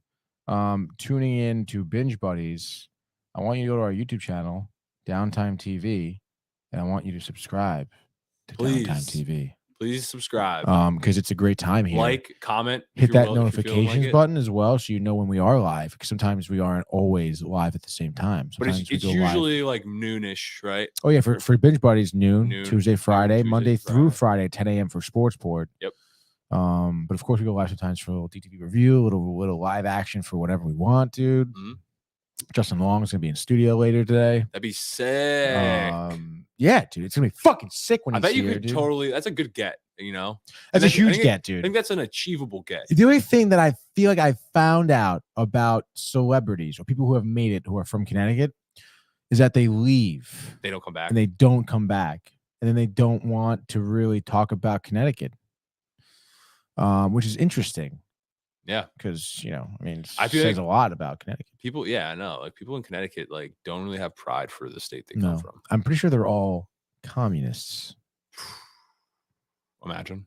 tuning in to Binge Buddies, I want you to go to our YouTube channel, Downtime TV, and I want you to subscribe to Please. Downtime TV. Please subscribe. Because it's a great time here. Like, comment. Hit that if you're feeling notifications like it. button as well, so you know when we are live. Because sometimes we aren't always live at the same time. But Sometimes it's we go live. usually like noonish, right? Oh yeah, for Binge Buddies, noon, Tuesday, Friday, Tuesday, Monday through Friday. Friday, 10 a.m. for Sportsport. Yep. But of course we go live sometimes for a little DTV review, a little live action for whatever we want, dude. Mhm. Justin Long is gonna be in studio later today. That'd be sick. Yeah, dude, it's gonna be fucking sick when I he's bet you here, could dude. totally. That's a good get. You know, That's I a think- I huge think- get, I dude. think that's an achievable get. The only thing that I feel like I found out about celebrities or people who have made it who are from Connecticut is that they leave They don't come back. and they don't come back, and then they don't want to really talk about Connecticut, which is interesting. Yeah, Because I mean, I it feel says like a lot about Connecticut. people. Yeah, I know. Like people in Connecticut, like don't really have pride for the state they No, come from. I'm pretty sure they're all communists. Imagine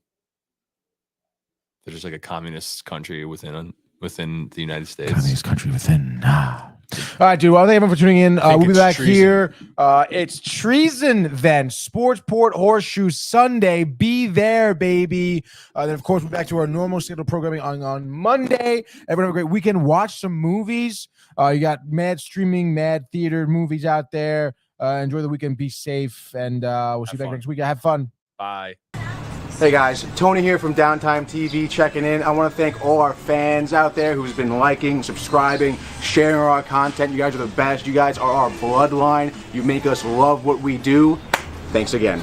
they're just like a communist country within the United States. Communist country within. All right, dude. Well, thank everyone for tuning in. We'll be it's back treason. here. It's Treason then. Sportsport Horseshoe Sunday. Be there, baby. Then, of course, we're back to our normal scheduled programming on Monday. Everyone have a great weekend. Watch some movies. You got mad streaming, mad theater movies out there. Enjoy the weekend. Be safe. And we'll see you back fun. next week. Have fun. Bye. Hey guys, Tony here from Downtime TV checking in. I want to thank all our fans out there who's been liking, subscribing, sharing our content. You guys are the best. You guys are our bloodline. You make us love what we do. Thanks again.